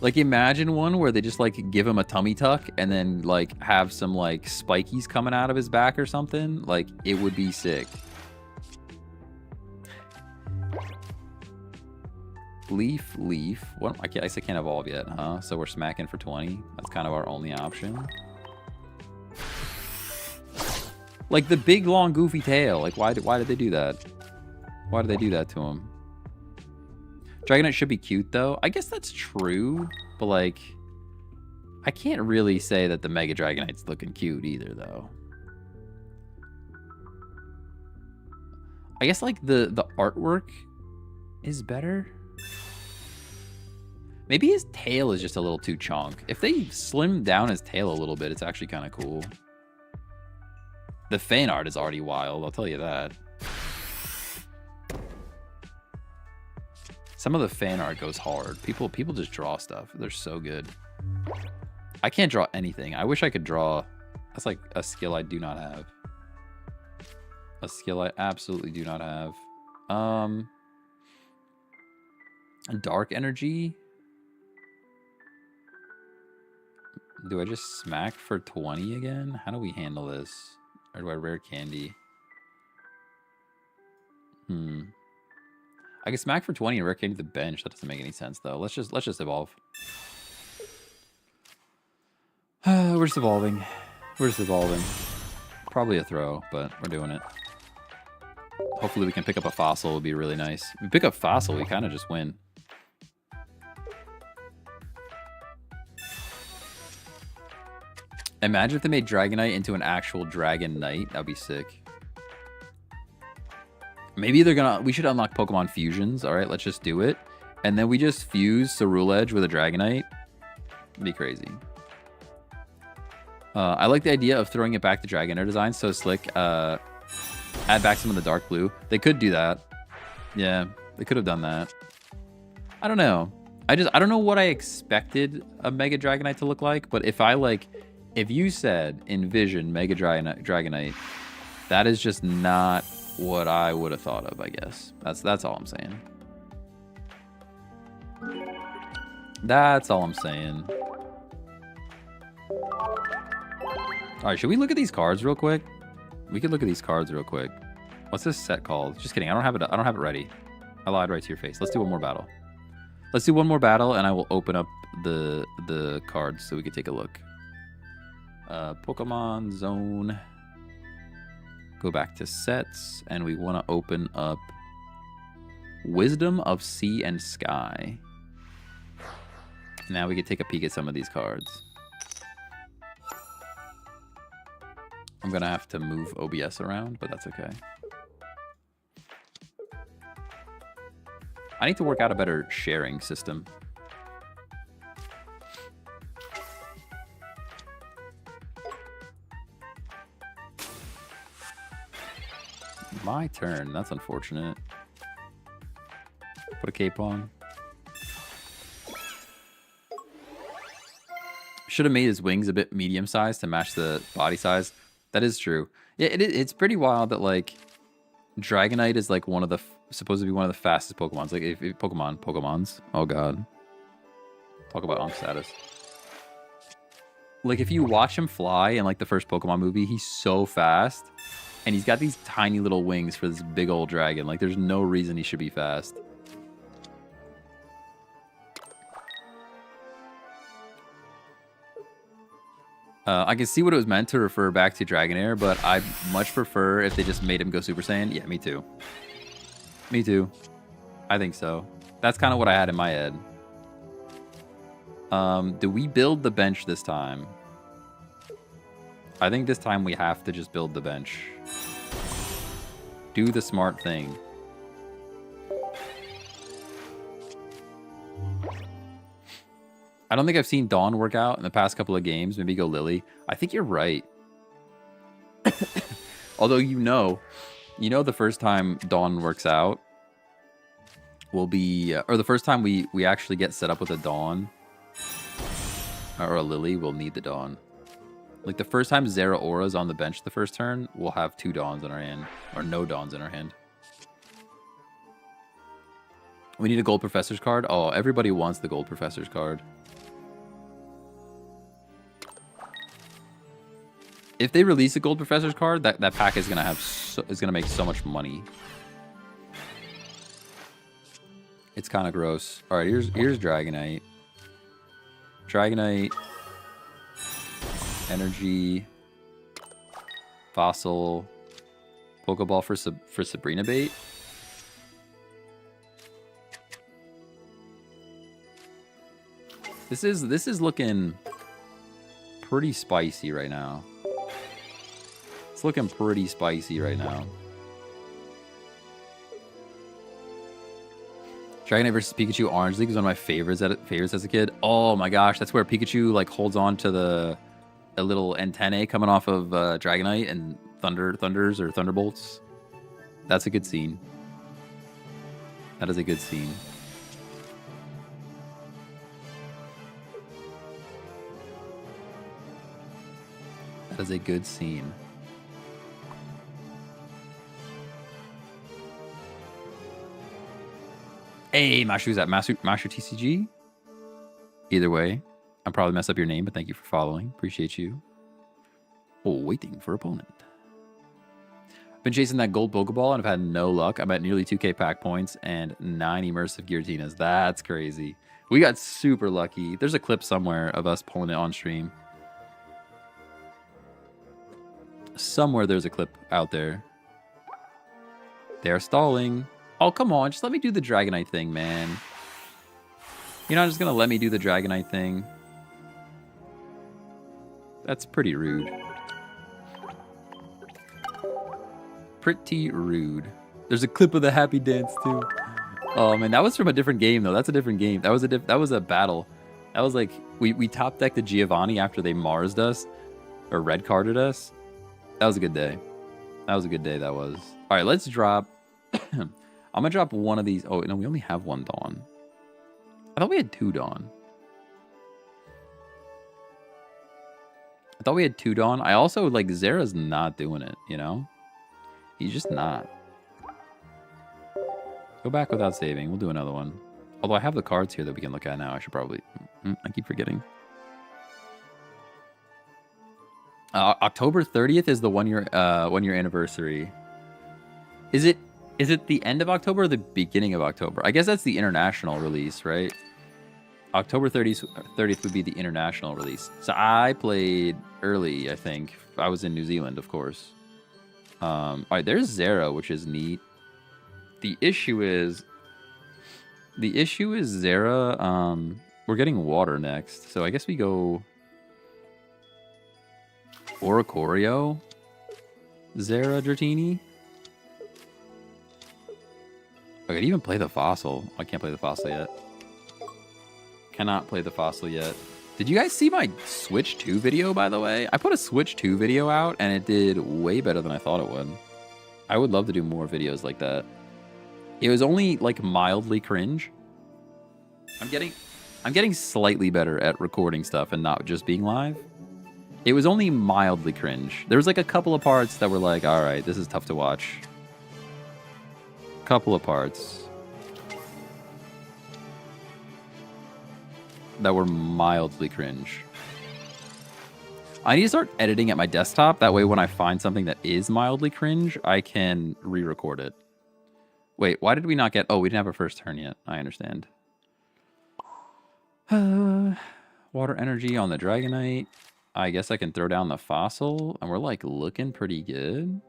Like, imagine one where they just like give him a tummy tuck and then like have some like spikies coming out of his back or something. Like, it would be sick. Leaf. What? I guess I can't evolve yet, huh? So we're smacking for 20. That's kind of our only option. Like the big, long, goofy tail. Like, why did they do that? Why did they do that to him? Dragonite should be cute, though. I guess that's true, but like, I can't really say that the Mega Dragonite's looking cute either, though. I guess like the artwork is better. Maybe his tail is just a little too chunk. If they slim down his tail a little bit, it's actually kind of cool. The fan art is already wild, I'll tell you that. Some of the fan art goes hard. People just draw stuff. They're so good. I can't draw anything. I wish I could draw. That's like a skill I do not have. A skill I absolutely do not have. Dark energy. Do I just smack for 20 again? How do we handle this? Or do I rare candy? I can smack for 20 and rare candy the bench. That doesn't make any sense though. Let's just evolve. We're just evolving. We're just evolving. Probably a throw, but we're doing it. Hopefully we can pick up a fossil. It'll be really nice. If we pick up fossil, we kind of just win. Imagine if they made Dragonite into an actual Dragon Knight. That'd be sick. Maybe we should unlock Pokemon Fusions. All right, let's just do it. And then we just fuse Ceruledge with a Dragonite. It'd be crazy. I like the idea of throwing it back to Dragonair design. So slick. Add back some of the dark blue. They could do that. Yeah, they could have done that. I don't know. I don't know what I expected a Mega Dragonite to look like. But if you said envision Mega Dragonite, that is just not what I would have thought of, I guess. That's all I'm saying. That's all I'm saying. All right, should we look at these cards real quick? We could look at these cards real quick. What's this set called? Just kidding. I don't have it ready. I lied right to your face. Let's do one more battle. Let's do one more battle, and I will open up the cards so we can take a look. Pokemon Zone. Go back to sets, and we want to open up Wisdom of Sea and Sky. Now we can take a peek at some of these cards. I'm going to have to move OBS around, but that's okay. I need to work out a better sharing system. My turn. That's unfortunate. Put a cape on. Should have made his wings a bit medium sized to match the body size. That is true. Yeah, it's pretty wild that like Dragonite is like one of the supposed to be one of the fastest Pokemons. Like if Pokemons. Oh god. Talk about Unk status. Like if you watch him fly in like the first Pokemon movie, he's so fast. And he's got these tiny little wings for this big old dragon. Like, there's no reason he should be fast. I can see what it was meant to refer back to Dragonair, but I much prefer if they just made him go Super Saiyan. Yeah, me too. Me too. I think so. That's kind of what I had in my head. Do we build the bench this time? I think this time we have to just build the bench. Do the smart thing. I don't think I've seen Dawn work out in the past couple of games. Maybe go Lily. I think you're right. Although you know the first time Dawn works out will be, or the first time we actually get set up with a Dawn or a Lily, we'll need the Dawn. Like the first time Zera Aura's on the bench the first turn, we'll have 2 Dawns in our hand, or no Dawns in our hand. We need a Gold Professor's card. Oh, everybody wants the Gold Professor's card. If they release a Gold Professor's card, that pack is gonna have is gonna make so much money. It's kind of gross. All right, here's Dragonite. Dragonite, Energy, Fossil, Pokeball for Sabrina bait. This is looking pretty spicy right now. It's looking pretty spicy right now. Dragonite versus Pikachu Orange League is one of my favorites as a kid. Oh my gosh, that's where Pikachu like holds on to a little antennae coming off of Dragonite and thunders or thunderbolts. That's a good scene. That is a good scene. That is a good scene. Hey, Mashu, is that Master TCG? Either way, I'll probably mess up your name, but thank you for following. Appreciate you. Oh, waiting for opponent. I've been chasing that gold Pokeball and I've had no luck. I'm at nearly 2k pack points and 9 immersive Giratinas. That's crazy. We got super lucky. There's a clip somewhere of us pulling it on stream. Somewhere there's a clip out there. They're stalling. Oh, come on. Just let me do the Dragonite thing, man. You're not just going to let me do the Dragonite thing. That's pretty rude. Pretty rude. There's a clip of the happy dance, too. Oh, man. That was from a different game, though. That's a different game. That was a battle. That was like... We top decked the Giovanni after they Mars'd us. Or red carded us. That was a good day. That was a good day, that was. All right, let's drop... I'm going to drop one of these. Oh, no, we only have 1 Dawn. I thought we had 2 Dawn. I thought we had 2 Dawn. I also, like, Zera's not doing it, you know? He's just not. Go back without saving. We'll do another one. Although I have the cards here that we can look at now. I should probably... I keep forgetting. October 30th is the 1 year anniversary. Is it the end of October or the beginning of October? I guess that's the international release, right? October 30th would be the international release. So I played early, I think. I was in New Zealand, of course. All right, there's Zera, which is neat. The issue is Zera, we're getting water next. So I guess we go Oricorio, Zera, Dratini. I could even play the Fossil. I can't play the Fossil yet. Cannot play the Fossil yet. Did you guys see my Switch 2 video, by the way? I put a Switch 2 video out, and it did way better than I thought it would. I would love to do more videos like that. It was only, like, mildly cringe. I'm getting slightly better at recording stuff and not just being live. It was only mildly cringe. There was, like, a couple of parts that were like, all right, this is tough to watch. Couple of parts that were mildly cringe. I need to start editing at my desktop. That way when I find something that is mildly cringe, I can re-record it. Wait, why did we not get... Oh, we didn't have a first turn yet. I understand. Water energy on the Dragonite. I guess I can throw down the Fossil. And we're like looking pretty good.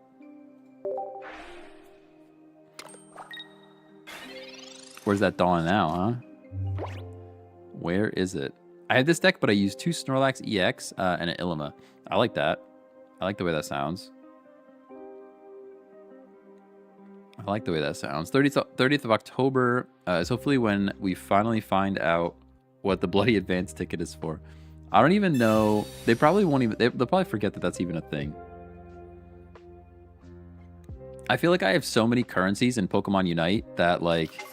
Where's that Dawn now, huh? Where is it? I had this deck, but I used 2 Snorlax EX and an Illima. I like that. I like the way that sounds. I like the way that sounds. 30th of October is hopefully when we finally find out what the bloody advance ticket is for. I don't even know. They probably won't even... They'll probably forget that that's even a thing. I feel like I have so many currencies in Pokemon Unite that, like,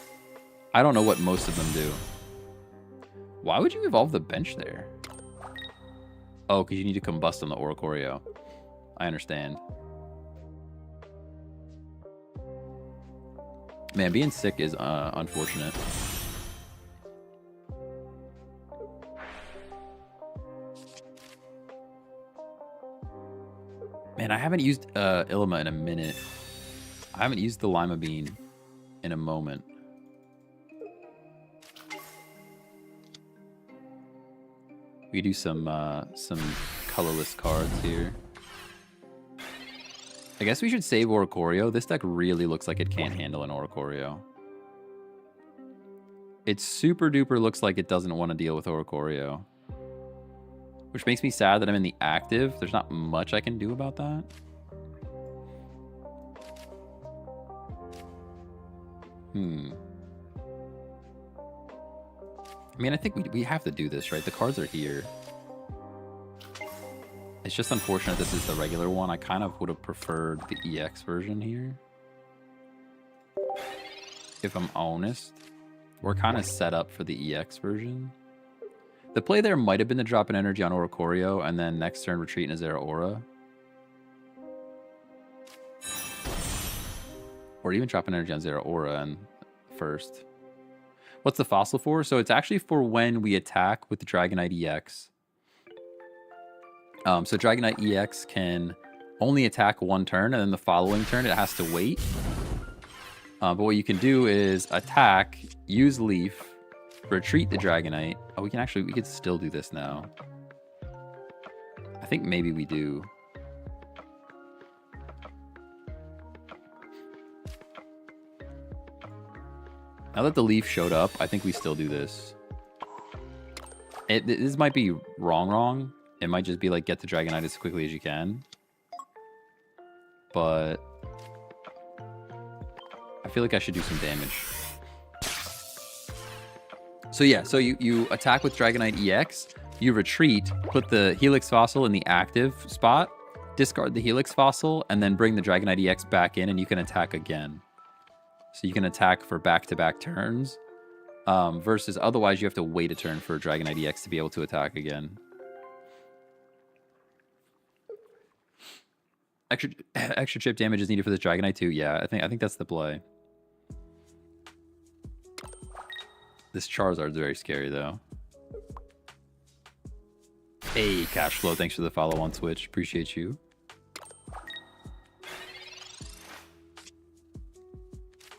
I don't know what most of them do. Why would you evolve the bench there? Oh, because you need to combust on the Oricorio. I understand. Man, being sick is unfortunate. Man, I haven't used Ilima in a minute. I haven't used the Lima Bean in a moment. We do some colorless cards here. I guess we should save Oricorio. This deck really looks like it can't handle an Oricorio. It super duper looks like it doesn't want to deal with Oricorio. Which makes me sad that I'm in the active. There's not much I can do about that. I mean, I think we have to do this, right? The cards are here. It's just unfortunate this is the regular one. I kind of would have preferred the EX version here. If I'm honest. We're kind of set up for the EX version. The play there might have been to drop an energy on Oricorio and then next turn retreat in Azera Aura. Or even drop an energy on Azera Aura and first. What's the fossil for? So it's actually for when we attack with the Dragonite EX. So Dragonite EX can only attack one turn, and then the following turn it has to wait. But what you can do is attack, use Leaf, retreat the Dragonite. Oh, we could still do this now. I think maybe we do. Now that the Leaf showed up, I think we still do this. This might be wrong. It might just be like, get the Dragonite as quickly as you can. But I feel like I should do some damage. So yeah, so you attack with Dragonite EX, you retreat, put the Helix Fossil in the active spot, discard the Helix Fossil, and then bring the Dragonite EX back in, and you can attack again. So you can attack for back-to-back turns, versus otherwise you have to wait a turn for Dragonite EX to be able to attack again. Extra chip damage is needed for this Dragonite too. Yeah, I think that's the play. This Charizard's very scary though. Hey, Cashflow, thanks for the follow on Twitch. Appreciate you.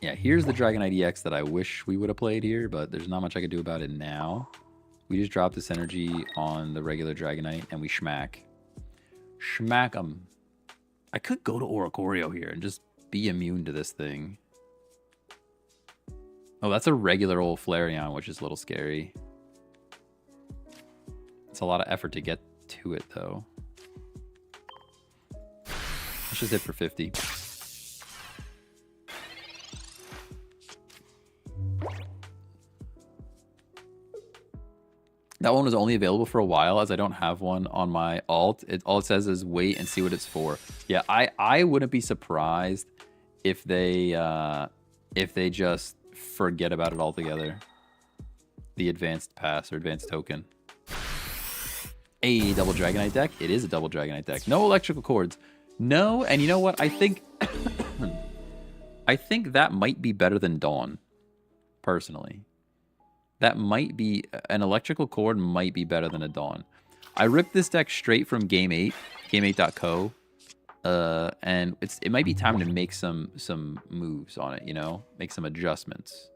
Yeah, here's the Dragonite EX that I wish we would have played here, but there's not much I could do about it now. We just drop this energy on the regular Dragonite and we schmack. Schmack 'em. I could go to Oricorio here and just be immune to this thing. Oh, that's a regular old Flareon, which is a little scary. It's a lot of effort to get to it, though. Let's just hit for 50. That one was only available for a while, as I don't have one on my alt. All it says is wait and see what it's for. Yeah, I wouldn't be surprised if they just forget about it altogether. The advanced pass or advanced token. A double Dragonite deck. It is a double Dragonite deck. No electrical cords. No, and you know what? I think I think that might be better than Dawn, personally. That might be, an electrical cord might be better than a Dawn. I ripped this deck straight from Game 8, game8.co, and it might be time to make some moves on it, you know? Make some adjustments.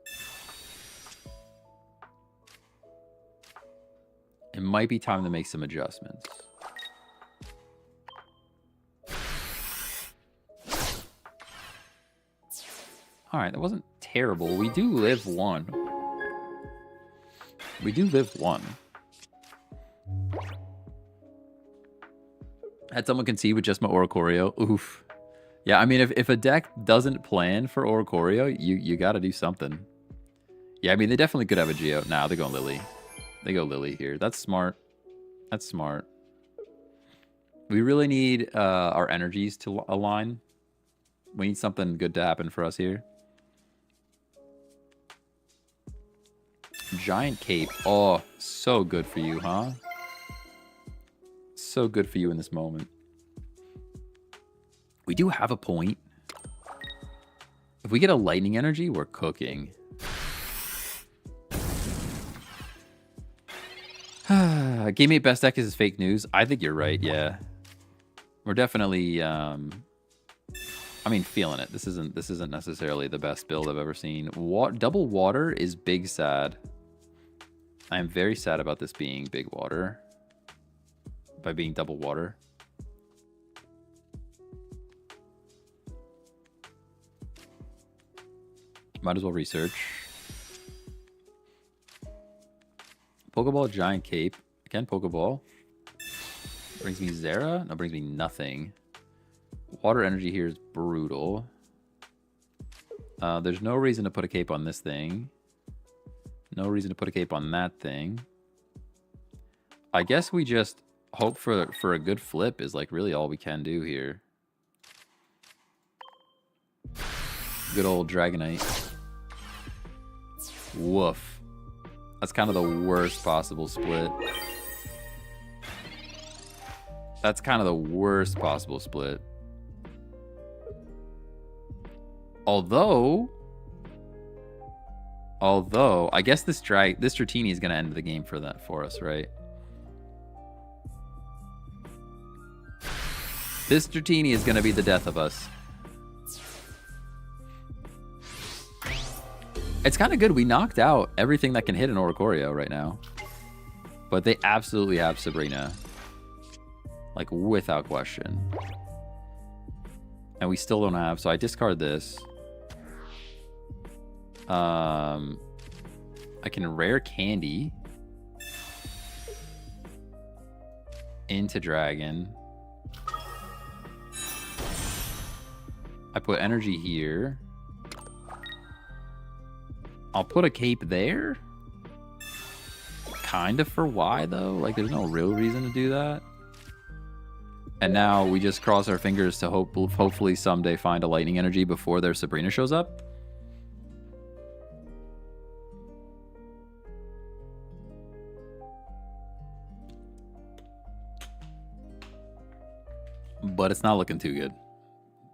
It might be time to make some adjustments. Alright, that wasn't terrible. We do live one. We do live one. Had someone concede with just my Oricorio. Oof. Yeah, I mean, if a deck doesn't plan for Oricorio, you got to do something. Yeah, I mean, they definitely could have a Geo. Nah, they're going Lily. They go Lily here. That's smart. That's smart. We really need our energies to align. We need something good to happen for us here. Giant Cape. Oh, so good for you, huh? So good for you in this moment. We do have a point. If we get a lightning energy, we're cooking. Game 8 best deck is fake news. I think you're right, yeah. We're definitely I mean, feeling it. This isn't necessarily the best build I've ever seen. Double water is big sad. I am very sad about this being big water. By being double water. Might as well research. Pokeball, Giant Cape. Again, Pokeball. Brings me Zera? No, brings me nothing. Water energy here is brutal. There's no reason to put a cape on this thing. No reason to put a cape on that thing. I guess we just hope for a good flip is like really all we can do here. Good old Dragonite. Woof. That's kind of the worst possible split. That's kind of the worst possible split. Although, I guess this Dratini is going to end the game for us, right? This Dratini is going to be the death of us. It's kind of good. We knocked out everything that can hit an Oricorio right now. But they absolutely have Sabrina. Like, without question. And we still don't have, so I discard this. I can rare Candy. Into Dragon. I put energy here. I'll put a cape there. Kind of for why, though? Like, there's no real reason to do that. And now we just cross our fingers to hopefully someday find a lightning energy before their Sabrina shows up. But it's not looking too good.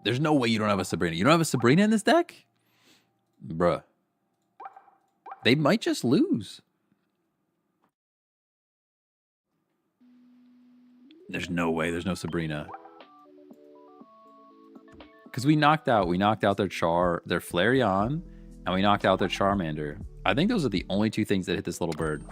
There's no way you don't have a Sabrina. You don't have a Sabrina in this deck? Bruh. They might just lose. There's no way there's no Sabrina. Because we knocked out their Flareon, and we knocked out their Charmander. I think those are the only two things that hit this little bird.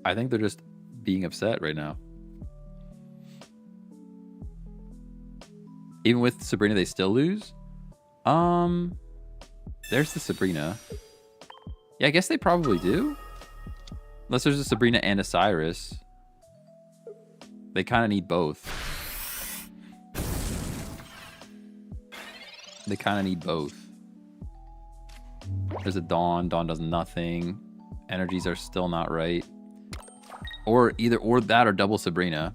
I think they're just being upset right now. Even with Sabrina, they still lose? There's the Sabrina. Yeah, I guess they probably do. Unless there's a Sabrina and a Cyrus. They kind of need both. They kind of need both. There's a Dawn. Dawn does nothing. Energies are still not right. Or that or double Sabrina.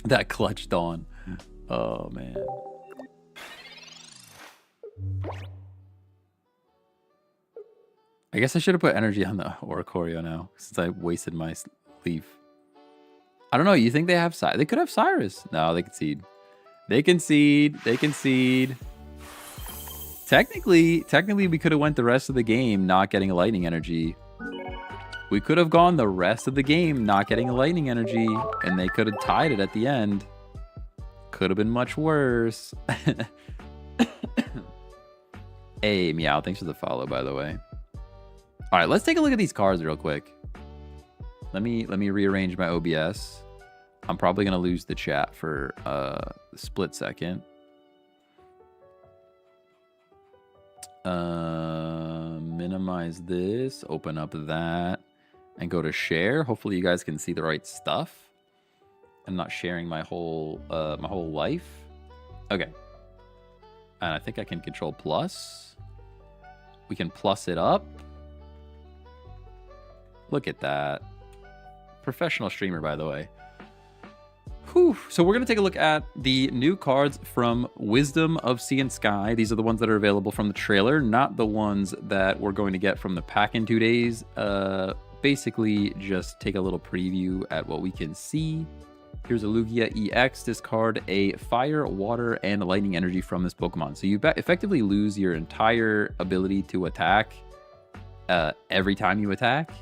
That clutch Dawn. Oh, man. I guess I should have put energy on the Oricorio now, since I wasted my leaf. I don't know. You think they have Cyrus? They could have Cyrus. No, they concede. They concede. They concede. Technically, we could have went the rest of the game not getting a lightning energy. We could have gone the rest of the game not getting a lightning energy, and they could have tied it at the end. Could have been much worse. Hey, Meow, thanks for the follow, by the way. All right, let's take a look at these cards real quick. Let me rearrange my OBS. I'm probably going to lose the chat for a split second. Minimize this, open up that, and go to share. Hopefully you guys can see the right stuff. I'm not sharing my whole life. Okay. And I think I can control plus. We can plus it up. Look at that. Professional streamer, by the way. Whew. So we're going to take a look at the new cards from Wisdom of Sea and Sky. These are the ones that are available from the trailer, not the ones that we're going to get from the pack in 2 days. Basically, just take a little preview at what we can see. Here's a Lugia EX. Discard a fire, water, and lightning energy from this Pokemon. So you effectively lose your entire ability to attack every time you attack.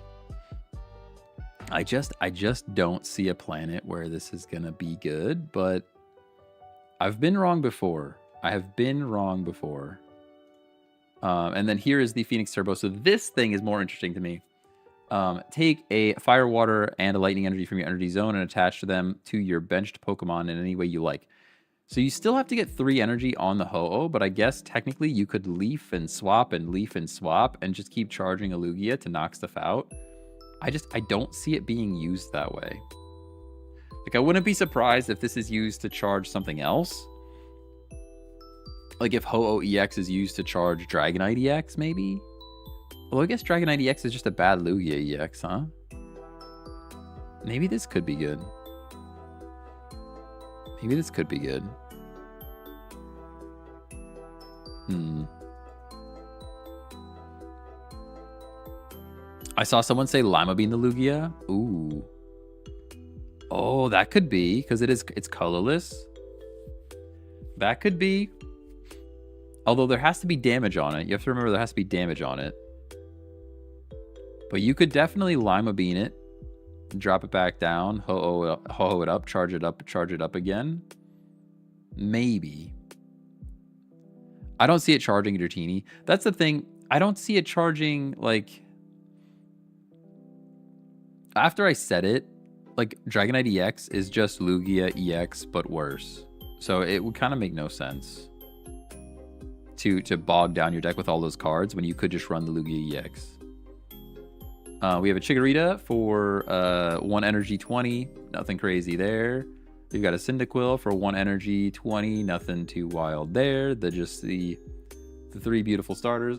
I just don't see a planet where this is gonna be good, but I've been wrong before. I have been wrong before. And then here is the Phoenix Turbo. So this thing is more interesting to me. Take a fire, water, and a lightning energy from your energy zone and attach them to your benched Pokemon in any way you like. So you still have to get 3 energy on the Ho-Oh, but I guess technically you could leaf and swap and just keep charging a Lugia to knock stuff out. I don't see it being used that way. Like, I wouldn't be surprised if this is used to charge something else. Like if Ho-Oh EX is used to charge Dragonite EX, maybe? Well, I guess Dragonite EX is just a bad Lugia EX, huh? Maybe this could be good. Maybe this could be good. I saw someone say Lima Bean the Lugia. Ooh. Oh, that could be, because it's colorless. That could be. Although there has to be damage on it. You have to remember there has to be damage on it. But you could definitely Lima Bean it, drop it back down, ho-oh it up, charge it up again. Maybe. I don't see it charging Dratini. That's the thing. I don't see it charging, like... After I said it, like, Dragonite EX is just Lugia EX, but worse. So it would kind of make no sense to bog down your deck with all those cards when you could just run the Lugia EX. We have a Chikorita for 1 energy 20. Nothing crazy there. We've got a Cyndaquil for 1 energy 20. Nothing too wild there. Just the 3 beautiful starters.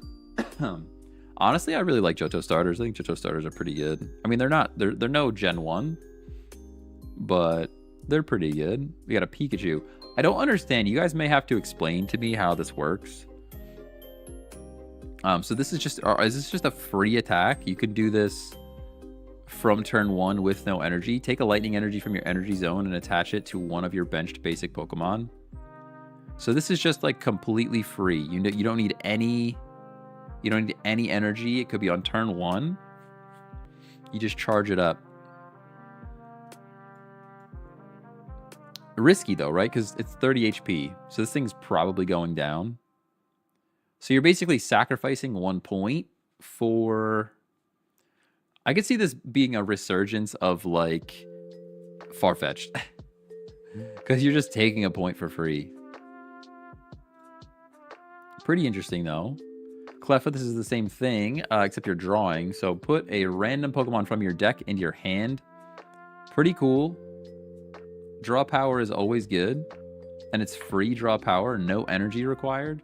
Honestly, I really like Johto starters. I think Johto starters are pretty good. I mean, they're no Gen 1, but they're pretty good. We got a Pikachu. I don't understand. You guys may have to explain to me how this works. So this is this just a free attack? You could do this from turn 1 with no energy. Take a lightning energy from your energy zone and attach it to one of your benched basic Pokemon. So this is just like completely free. You don't need any energy. It could be on turn 1. You just charge it up. Risky though, right? Because it's 30 HP. So this thing's probably going down. So you're basically sacrificing 1 point for... I could see this being a resurgence of, like, Farfetch'd. Because you're just taking a point for free. Pretty interesting, though. Cleffa, this is the same thing, except you're drawing. So put a random Pokemon from your deck into your hand. Pretty cool. Draw power is always good. And it's free draw power, no energy required.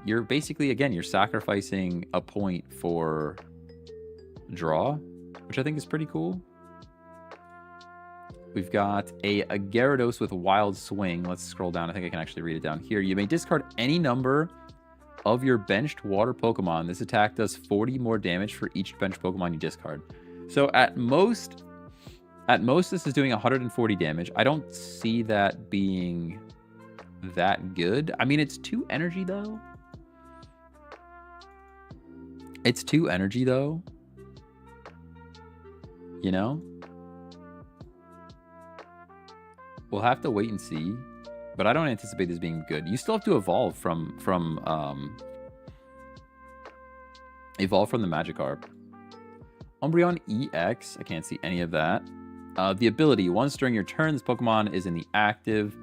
You're basically, again, you're sacrificing a point for draw, which I think is pretty cool. We've got a Gyarados with Wild Swing. Let's scroll down. I think I can actually read it down here. You may discard any number of your benched water Pokemon. This attack does 40 more damage for each benched Pokemon you discard. So at most this is doing 140 damage. I don't see that being that good. I mean, it's 2 energy though. It's 2 energy though. You know? We'll have to wait and see. But I don't anticipate this being good. You still have to evolve from the Magikarp. Umbreon EX. I can't see any of that. The ability. Once during your turn, this Pokemon is in the active.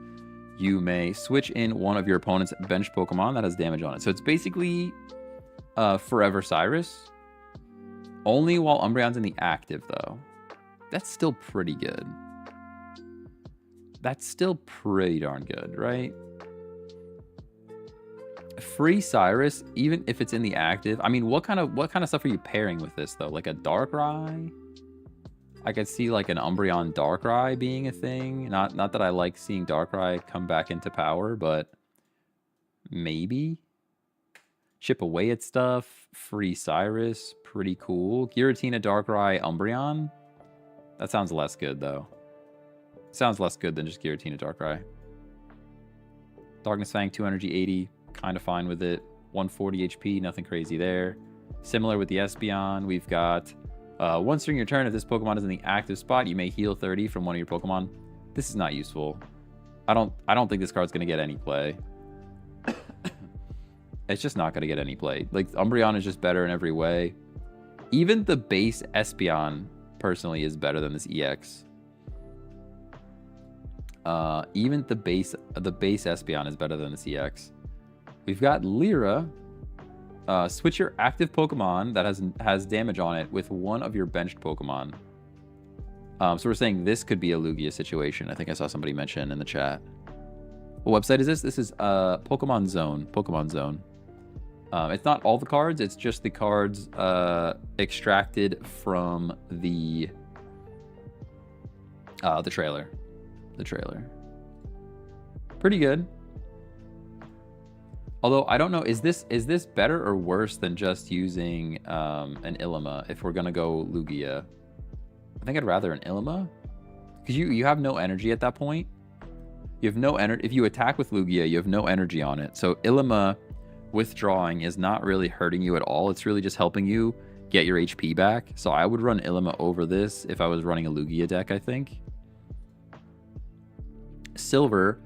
you may switch in one of your opponent's bench Pokemon that has damage on it. So it's basically Forever Cyrus. Only while Umbreon's in the active, though. That's still pretty good. That's still pretty darn good, right? Free Cyrus, even if it's in the active. I mean, what kind of stuff are you pairing with this, though? Like a Darkrai? I could see like an Umbreon Darkrai being a thing. Not that I like seeing Darkrai come back into power, but maybe. Chip away at stuff. Free Cyrus, pretty cool. Giratina, Darkrai, Umbreon. That sounds less good, though. Sounds less good than just Giratina, Darkrai. Darkness Fang, 2 energy, 80. Kind of fine with it. 140 HP, nothing crazy there. Similar with the Espeon, we've got once during your turn, if this Pokemon is in the active spot, you may heal 30 from one of your Pokemon. This is not useful. I don't think this card's gonna get any play. It's just not gonna get any play. Like, Umbreon is just better in every way. Even the base Espeon, personally, is better than this EX. Even the base Espeon is better than this EX. We've got Lyra. Switch your active Pokemon that has damage on it with one of your benched Pokemon. So we're saying this could be a Lugia situation. I think I saw somebody mention in the chat. What website is this? This is Pokemon Zone. Pokemon Zone. It's not all the cards. It's just the cards extracted from the trailer. The trailer. Pretty good. Although, I don't know, is this better or worse than just using an Ilima if we're going to go Lugia? I think I'd rather an Ilima. Because you have no energy at that point. You have no energy. If you attack with Lugia, you have no energy on it. So Ilima withdrawing is not really hurting you at all. It's really just helping you get your HP back. So I would run Ilima over this if I was running a Lugia deck, I think. Silver.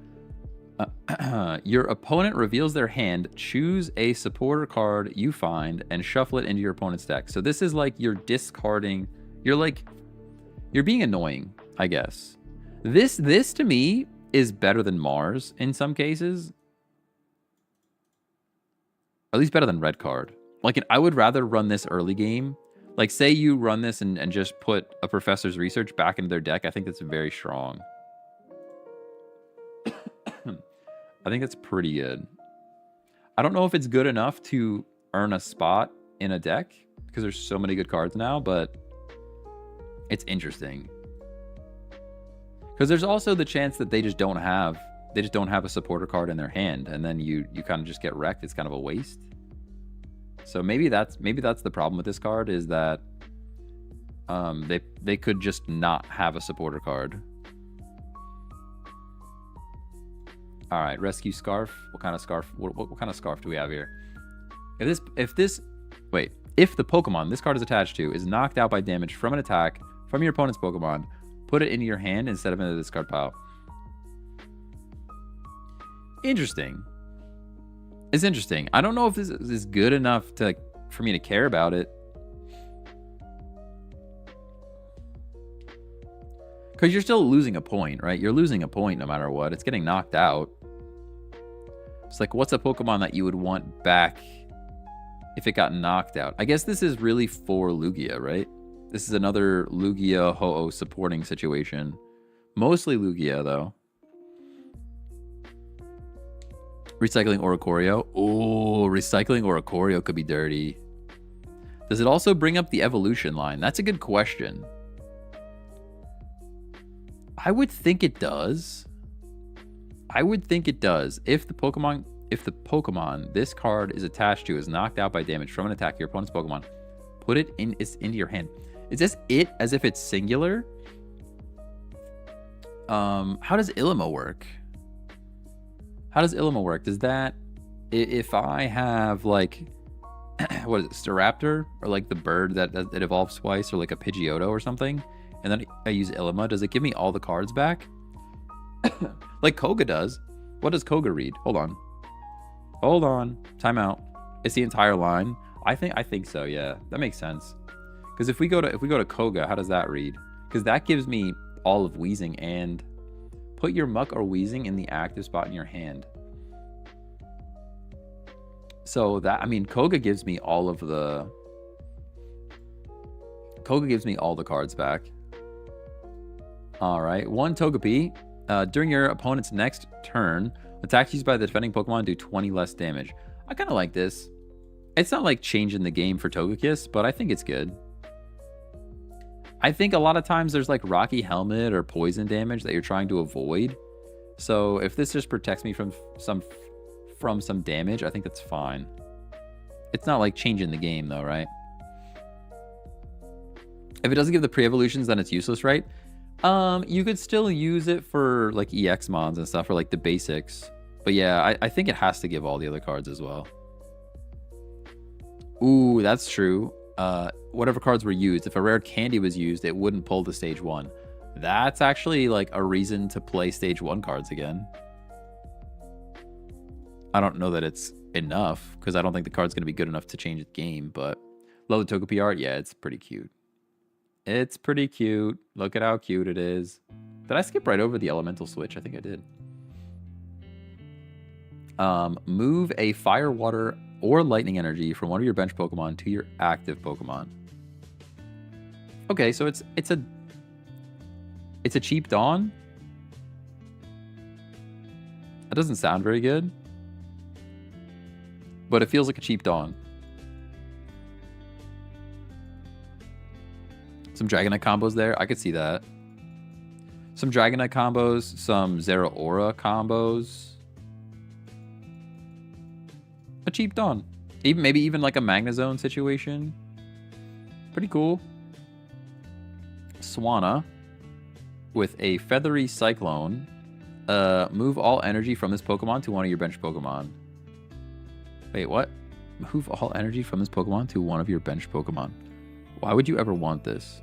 Your opponent reveals their hand, choose a supporter card you find, and shuffle it into your opponent's deck. So this is like you're discarding, you're being annoying, I guess. This to me is better than Mars in some cases. At least better than red card. Like, I would rather run this early game. Like, say you run this and just put a Professor's Research back into their deck. I think that's very strong. I think that's pretty good. I don't know if it's good enough to earn a spot in a deck because there's so many good cards now, but it's interesting. Because there's also the chance that they just don't have a supporter card in their hand, and then you kind of just get wrecked. It's kind of a waste. So maybe that's the problem with this card, is that they could just not have a supporter card. All right, rescue scarf. What kind of scarf? What kind of scarf do we have here? If the Pokemon this card is attached to is knocked out by damage from an attack from your opponent's Pokemon, put it into your hand instead of into the discard pile. Interesting. It's interesting. I don't know if this is good enough for me to care about it. Because you're still losing a point, right? You're losing a point no matter what. It's getting knocked out. It's like, what's a Pokemon that you would want back if it got knocked out? I guess this is really for Lugia, right? This is another Lugia Ho-Oh supporting situation. Mostly Lugia, though. Recycling Oricorio. Oh, recycling Oricorio could be dirty. Does it also bring up the evolution line? That's a good question. I would think it does. If the Pokemon this card is attached to is knocked out by damage from an attack your opponent's Pokemon, put it into your hand. Is this it as if it's singular? How does Ilima work? Does that, if I have like, what is it, Staraptor, or like the bird that it evolves twice, or like a Pidgeotto or something, and then I use Ilima, does it give me all the cards back? Like Koga does. What does Koga read? Hold on. Time out. It's the entire line. I think so, yeah. That makes sense. Because if we go to Koga, how does that read? Because that gives me all of Weezing and Put your Muck or Weezing in the active spot in your hand. So that, I mean, Koga gives me all of the... Koga gives me all the cards back. All right, 1 Togepi. During your opponent's next turn, attacks used by the defending Pokemon do 20 less damage. I kind of like this. It's not like changing the game for Togekiss, but I think it's good. I think a lot of times there's like Rocky Helmet or poison damage that you're trying to avoid. So if this just protects me from some damage, I think that's fine. It's not like changing the game though, right? If it doesn't give the pre-evolutions, then it's useless, right? You could still use it for like EX mons and stuff, or like the basics. But yeah, I think it has to give all the other cards as well. Ooh, that's true. Whatever cards were used, if a rare candy was used, it wouldn't pull the stage 1. That's actually like a reason to play stage 1 cards again. I don't know that it's enough, because I don't think the card's going to be good enough to change the game, but love the Togepi art. Yeah, it's pretty cute. It's pretty cute. Look at how cute it is. Did I skip right over the elemental switch? I think I did. Move a fire, water, or lightning energy from one of your bench Pokemon to your active Pokemon. Okay, so it's a cheap Dawn. That doesn't sound very good, but it feels like a cheap Dawn. Some Dragonite combos there. I could see that. Some Dragonite combos, some Zeraora combos. A cheap Dawn. Maybe even like a Magnezone situation. Pretty cool. Swanna with a Feathery Cyclone. Move all energy from this Pokemon to one of your bench Pokemon. Wait, what? Move all energy from this Pokemon to one of your bench Pokemon. Why would you ever want this?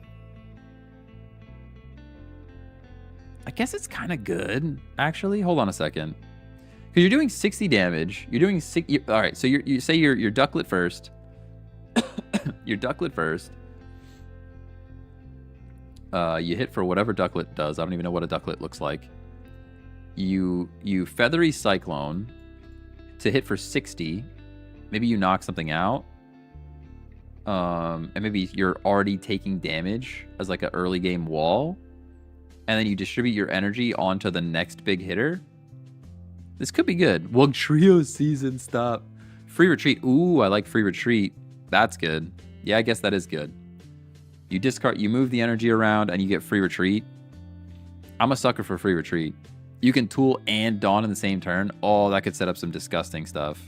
I guess it's kind of good, actually. Hold on a second. Because you're doing 60 damage. You're doing all right, so you say you're Ducklet first. You're Ducklet first. You hit for whatever Ducklet does. I don't even know what a Ducklet looks like. You Feathery Cyclone to hit for 60. Maybe you knock something out. And maybe you're already taking damage as like an early game wall. And then you distribute your energy onto the next big hitter. This could be good. Wugtrio season stop. Free retreat. Ooh, I like free retreat. That's good. Yeah, I guess that is good. You discard, you move the energy around and you get free retreat. I'm a sucker for free retreat. You can Tool and Dawn in the same turn. Oh, that could set up some disgusting stuff.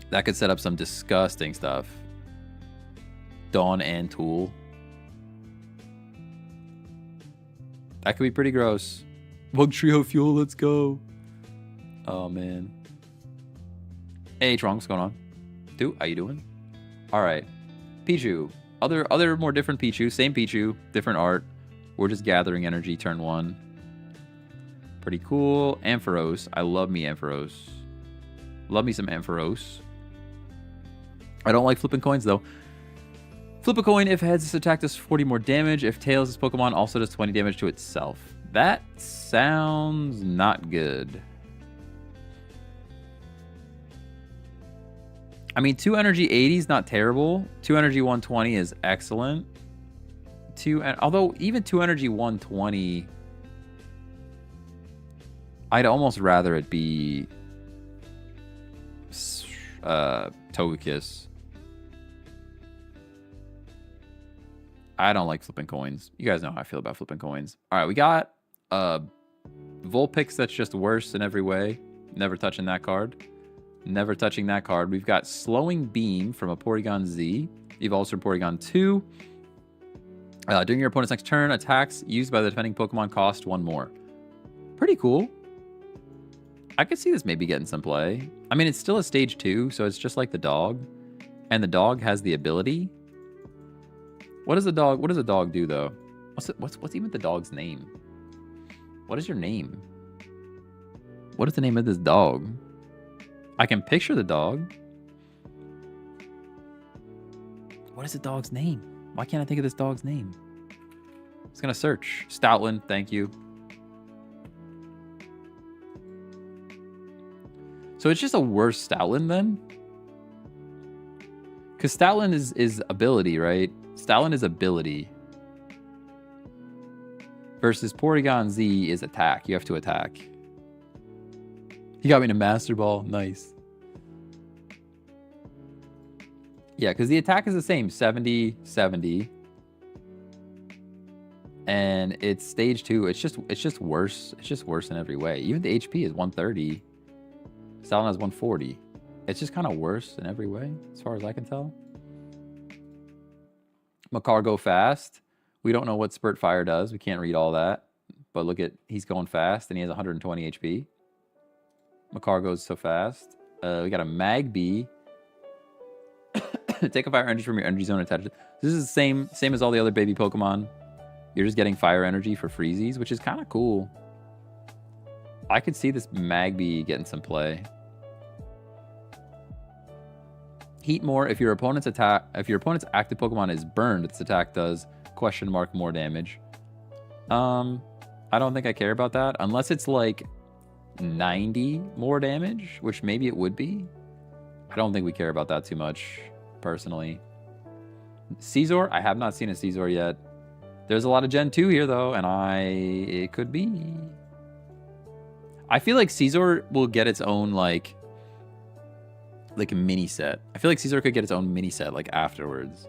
That could set up some disgusting stuff. Dawn and Tool. That could be pretty gross. Wugtrio fuel, let's go. Oh, man. Hey, Trong, what's going on? Dude, how you doing? All right. Pichu. Other more different Pichu. Same Pichu, different art. We're just gathering energy turn 1. Pretty cool. Ampharos. I love me Ampharos. Love me some Ampharos. I don't like flipping coins, though. Flip a coin if heads, this attack does 40 more damage. If tails, this Pokemon also does 20 damage to itself. That sounds not good. I mean, 2 energy 80 is not terrible. 2 energy 120 is excellent. Although even 2 energy 120, I'd almost rather it be Togekiss. I don't like flipping coins. You guys know how I feel about flipping coins. All right, we got Vulpix that's just worse in every way. Never touching that card. Never touching that card. We've got Slowing Beam from a Porygon Z. Evolves from Porygon 2. During your opponent's next turn, attacks used by the defending Pokemon cost 1 more. Pretty cool. I could see this maybe getting some play. I mean, it's still a stage 2, so it's just like the dog. And the dog has the ability. What does a dog do though? What's even the dog's name? What is your name? What is the name of this dog? I can picture the dog. What is the dog's name? Why can't I think of this dog's name? It's going to search. Stoutland, thank you. So it's just a worse Stoutland then? Because Stoutland is ability, right? Stoutland is ability. Versus Porygon Z is attack. You have to attack. He got me to Master Ball. Nice. Yeah, because the attack is the same. 70, 70. And it's stage 2. It's just worse. It's just worse in every way. Even the HP is 130. Stoutland has 140. It's just kind of worse in every way, as far as I can tell. Makar go fast. We don't know what Spurt Fire does. We can't read all that. But look at, he's going fast, and he has 120 HP. Makar goes so fast. We got a Magby. Take a fire energy from your energy zone attached. This is the same as all the other baby Pokemon. You're just getting fire energy for Freezies, which is kind of cool. I could see this Magby getting some play. Heat more if your opponent's active Pokemon is burned, its attack does !mark more damage. I don't think I care about that unless it's like 90 more damage, which maybe it would be. I don't think we care about that too much, personally. Caesar, I have not seen a Caesar yet. There's a lot of Gen 2 here though, and it could be. I feel like Caesar will get its own like a mini set. I feel like Caesar could get its own mini set like afterwards,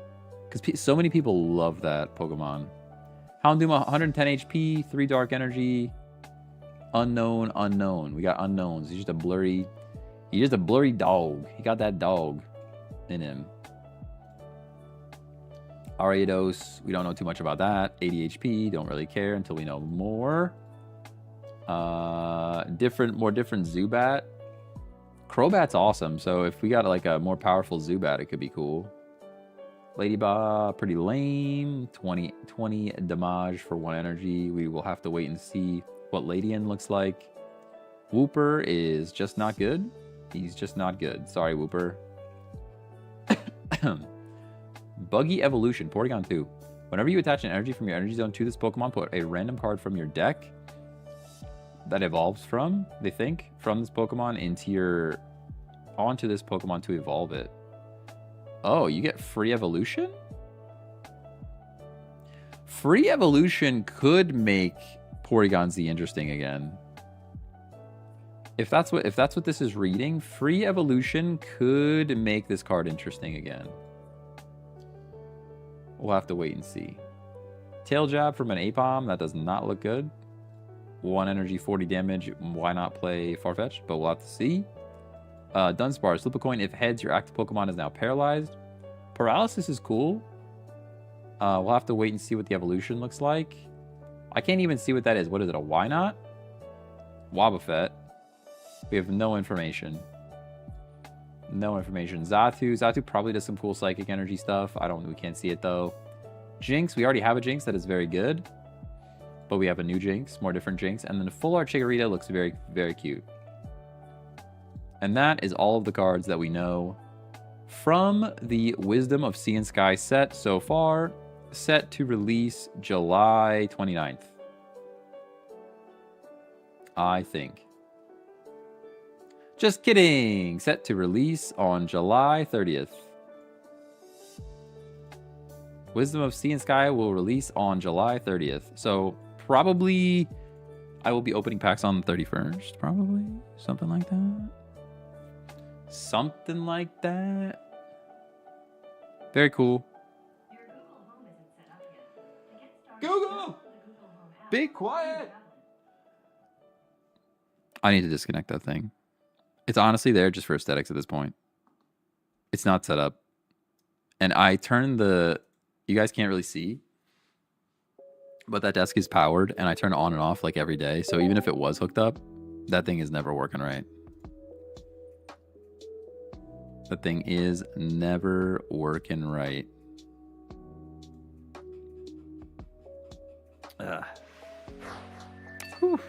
because so many people love that Pokemon. Houndoom 110 HP, 3 dark energy, unknown. We got unknowns. He's just a blurry dog. He got that dog in him. Ariados, we don't know too much about that. 80 HP, don't really care until we know more. More different Zubat. Crobat's awesome, so if we got like a more powerful Zubat, it could be cool. Ladybug, pretty lame. 20 damage for 1 energy. We will have to wait and see what Ladian looks like. Wooper is just not good. He's just not good. Sorry, Wooper. Buggy Evolution, Porygon 2. Whenever you attach an energy from your energy zone to this Pokemon, put a random card from your deck that evolves from, they think, from this Pokemon onto this Pokemon to evolve it. Oh, you get free evolution? Free evolution could make Porygon Z interesting again. If that's what this is reading, free evolution could make this card interesting again. We'll have to wait and see. Tail Jab from an Apom, that does not look good. 1 energy, 40 damage. Why not play Farfetch'd? But we'll have to see. Dunsparce, flip a coin. If heads, your active Pokemon is now paralyzed. Paralysis is cool. We'll have to wait and see what the evolution looks like. I can't even see what that is. What is it, a Why Not? Wobbuffet. We have no information. No information. Zatu probably does some cool psychic energy stuff. We can't see it though. Jinx, we already have a Jinx that is very good. But we have a new Jinx, more different Jinx. And then the Full Art Chikorita looks very, very cute. And that is all of the cards that we know from the Wisdom of Sea and Sky set so far. Set to release July 29th. I think. Just kidding. Set to release on July 30th. Wisdom of Sea and Sky will release on July 30th. So probably I will be opening packs on the 31st. Probably. Something like that. Something like that. Very cool. Google! Be quiet! I need to disconnect that thing. It's honestly there just for aesthetics at this point. It's not set up. And I turned the... You guys can't really see. But that desk is powered, and I turn it on and off like every day. So even if it was hooked up, that thing is never working right. That thing is never working right. Whew.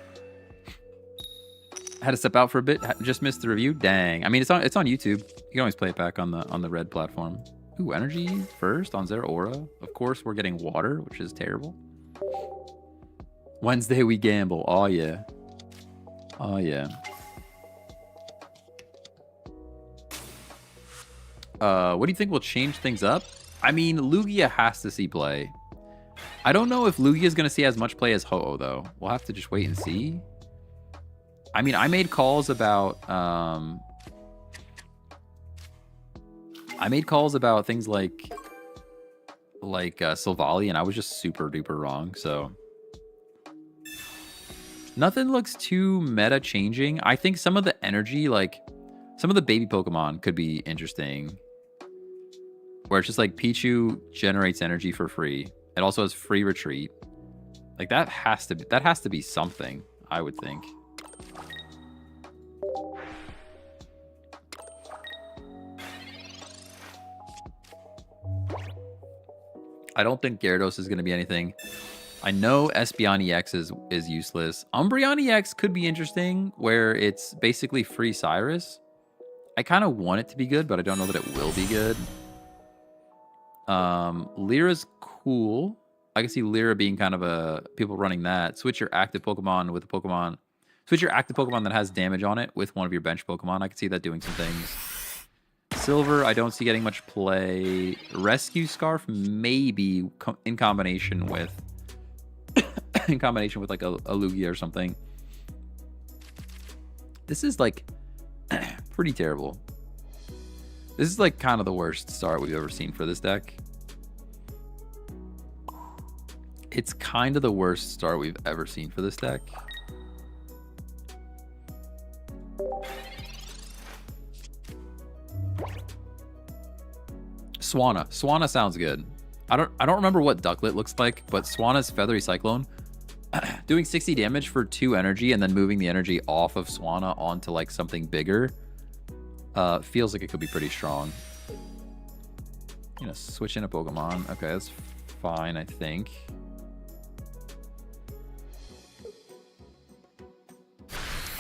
I had to step out for a bit. Just missed the review. Dang. I mean, it's on YouTube. You can always play it back on the red platform. Ooh, energy first on Zeraora. Of course, we're getting water, which is terrible. Wednesday we gamble. Oh, yeah. Oh, yeah. What do you think will change things up? I mean, Lugia has to see play. I don't know if Lugia is going to see as much play as Ho-Oh, though. We'll have to just wait and see. I mean, I made calls about... I made calls about things like Silvally, and I was just super duper wrong, so... Nothing looks too meta changing. I think some of the energy, like... Some of the baby Pokemon could be interesting. Where it's just like Pichu generates energy for free. It also has free retreat. Like that has to be something, I would think. I don't think Gyarados is going to be anything. I know Espeon EX is useless. Umbreon EX could be interesting, where it's basically free Cyrus. I kind of want it to be good, but I don't know that it will be good. Lyra's cool. I can see Lyra being kind of a... People running that. Switch your active Pokemon with a Pokemon... Switch your active Pokemon that has damage on it with one of your bench Pokemon. I can see that doing some things. Silver, I don't see getting much play. Rescue Scarf, maybe in combination with... in combination with like a Lugia or something. This is like... pretty terrible. This is like kind of the worst start we've ever seen for this deck. It's kind of the worst start we've ever seen for this deck. Swanna sounds good. I don't remember what Ducklet looks like, but Swanna's Feathery Cyclone doing 60 damage for 2 energy and then moving the energy off of Swanna onto like something bigger. Feels like it could be pretty strong. You know, switch in a Pokemon. Okay, that's fine, I think.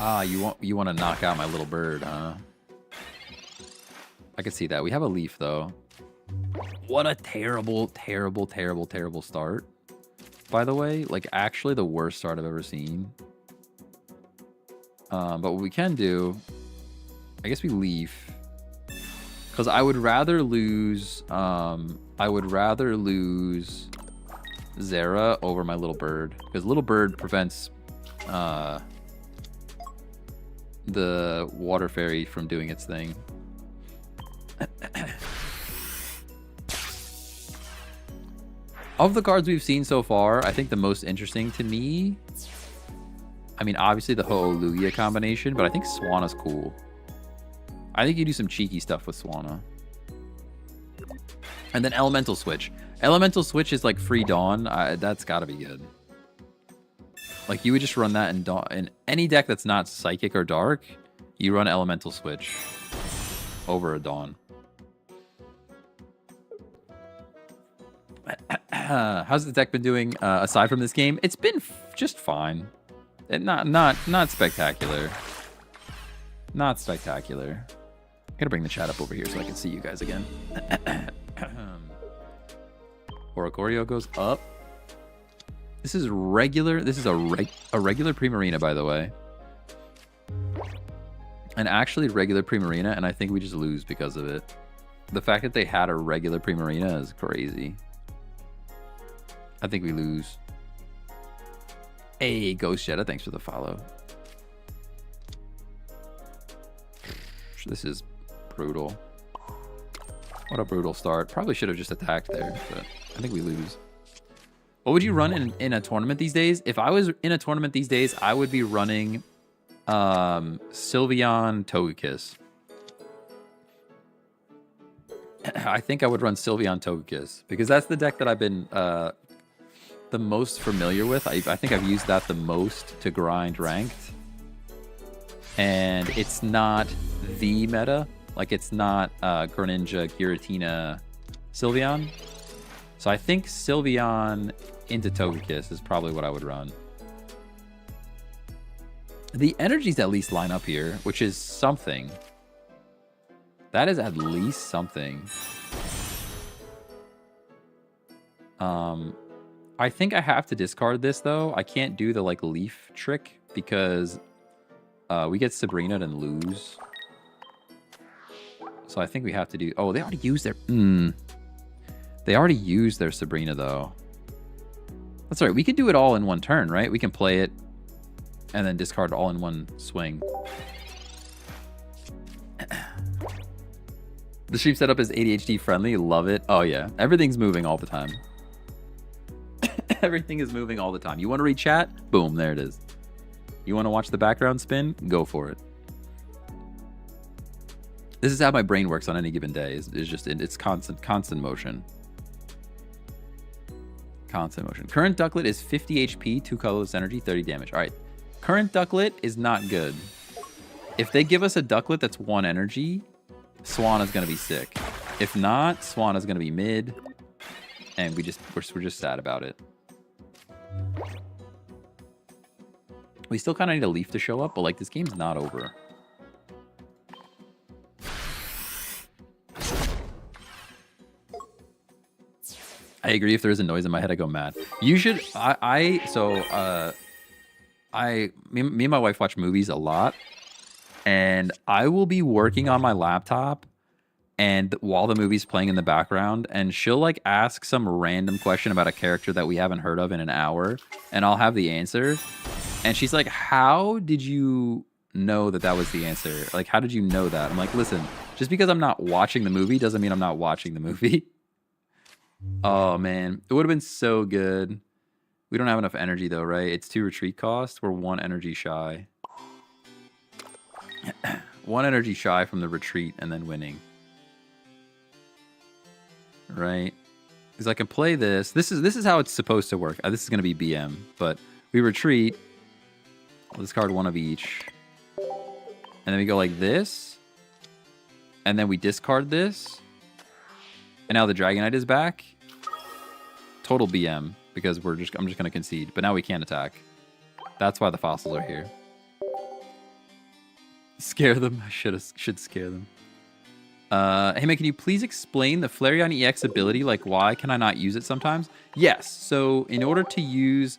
Ah, you want to knock out my little bird, huh? I can see that. We have a leaf, though. What a terrible, terrible, terrible, terrible start. By the way, like, actually the worst start I've ever seen. But what we can do... I guess we leaf. Because I would rather lose... Zera over my little bird. Because little bird prevents... the water fairy from doing its thing. Of the cards we've seen so far, I think the most interesting to me... I mean, obviously the Ho-Oh Lugia combination, but I think Swanna's cool. I think you do some cheeky stuff with Swanna. And then Elemental Switch. Elemental Switch is like free Dawn. That's got to be good. Like, you would just run that in Dawn. In any deck that's not Psychic or Dark, you run Elemental Switch over a Dawn. How's the deck been doing aside from this game? It's been just fine. Not spectacular. Not spectacular. I gotta bring the chat up over here so I can see you guys again. Oricorio goes up. This is regular. This is a regular Primarina, by the way. And actually regular Primarina, and I think we just lose because of it. The fact that they had a regular Primarina is crazy. I think we lose. Hey, Ghost Jetta, thanks for the follow. This is brutal. What a brutal start. Probably should have just attacked there, but I think we lose. What would you run in a tournament these days? If I was in a tournament these days, I would be running Sylveon Togekiss. I think I would run Sylveon Togekiss because that's the deck that I've been the most familiar with. I think I've used that the most to grind ranked. And it's not the meta. Like, it's not Greninja, Giratina, Sylveon. So I think Sylveon into Togekiss is probably what I would run. The energies at least line up here, which is something. That is at least something. I think I have to discard this, though. I can't do the, like, leaf trick because we get Sabrina and lose. So I think we have to do... Oh, they already used their... They already used their Sabrina, though. That's all right. We can do it all in one turn, right? We can play it and then discard all in one swing. The stream setup is ADHD friendly. Love it. Oh, yeah. Everything's moving all the time. Everything is moving all the time. You want to read chat? Boom, there it is. You want to watch the background spin? Go for it. This is how my brain works on any given day. It's constant motion. Constant motion. Current Ducklet is 50 HP, 2 colorless energy, 30 damage. All right. Current Ducklet is not good. If they give us a Ducklet that's 1 energy, Swan is going to be sick. If not, Swan is going to be mid. And we're just sad about it. We still kind of need a leaf to show up, but like this game's not over. I agree. If there is a noise in my head, I go mad. You should. Me and my wife watch movies a lot, and I will be working on my laptop, and while the movie's playing in the background, and she'll like ask some random question about a character that we haven't heard of in an hour, and I'll have the answer, and she's like, "How did you know that was the answer? Like, how did you know that?" I'm like, "Listen, just because I'm not watching the movie doesn't mean I'm not watching the movie." Oh, man. It would have been so good. We don't have enough energy, though, right? It's 2 retreat cost. We're 1 energy shy. 1 energy shy from the retreat and then winning. Right? Because I can play this. This is how it's supposed to work. This is going to be BM. But we retreat. We'll discard 1 of each. And then we go like this. And then we discard this. And now the Dragonite is back. Total BM because I'm just going to concede. But now we can't attack. That's why the fossils are here. Scare them. I should scare them. Hey man, can you please explain the Flareon EX ability? Like, why can I not use it sometimes? Yes. So in order to use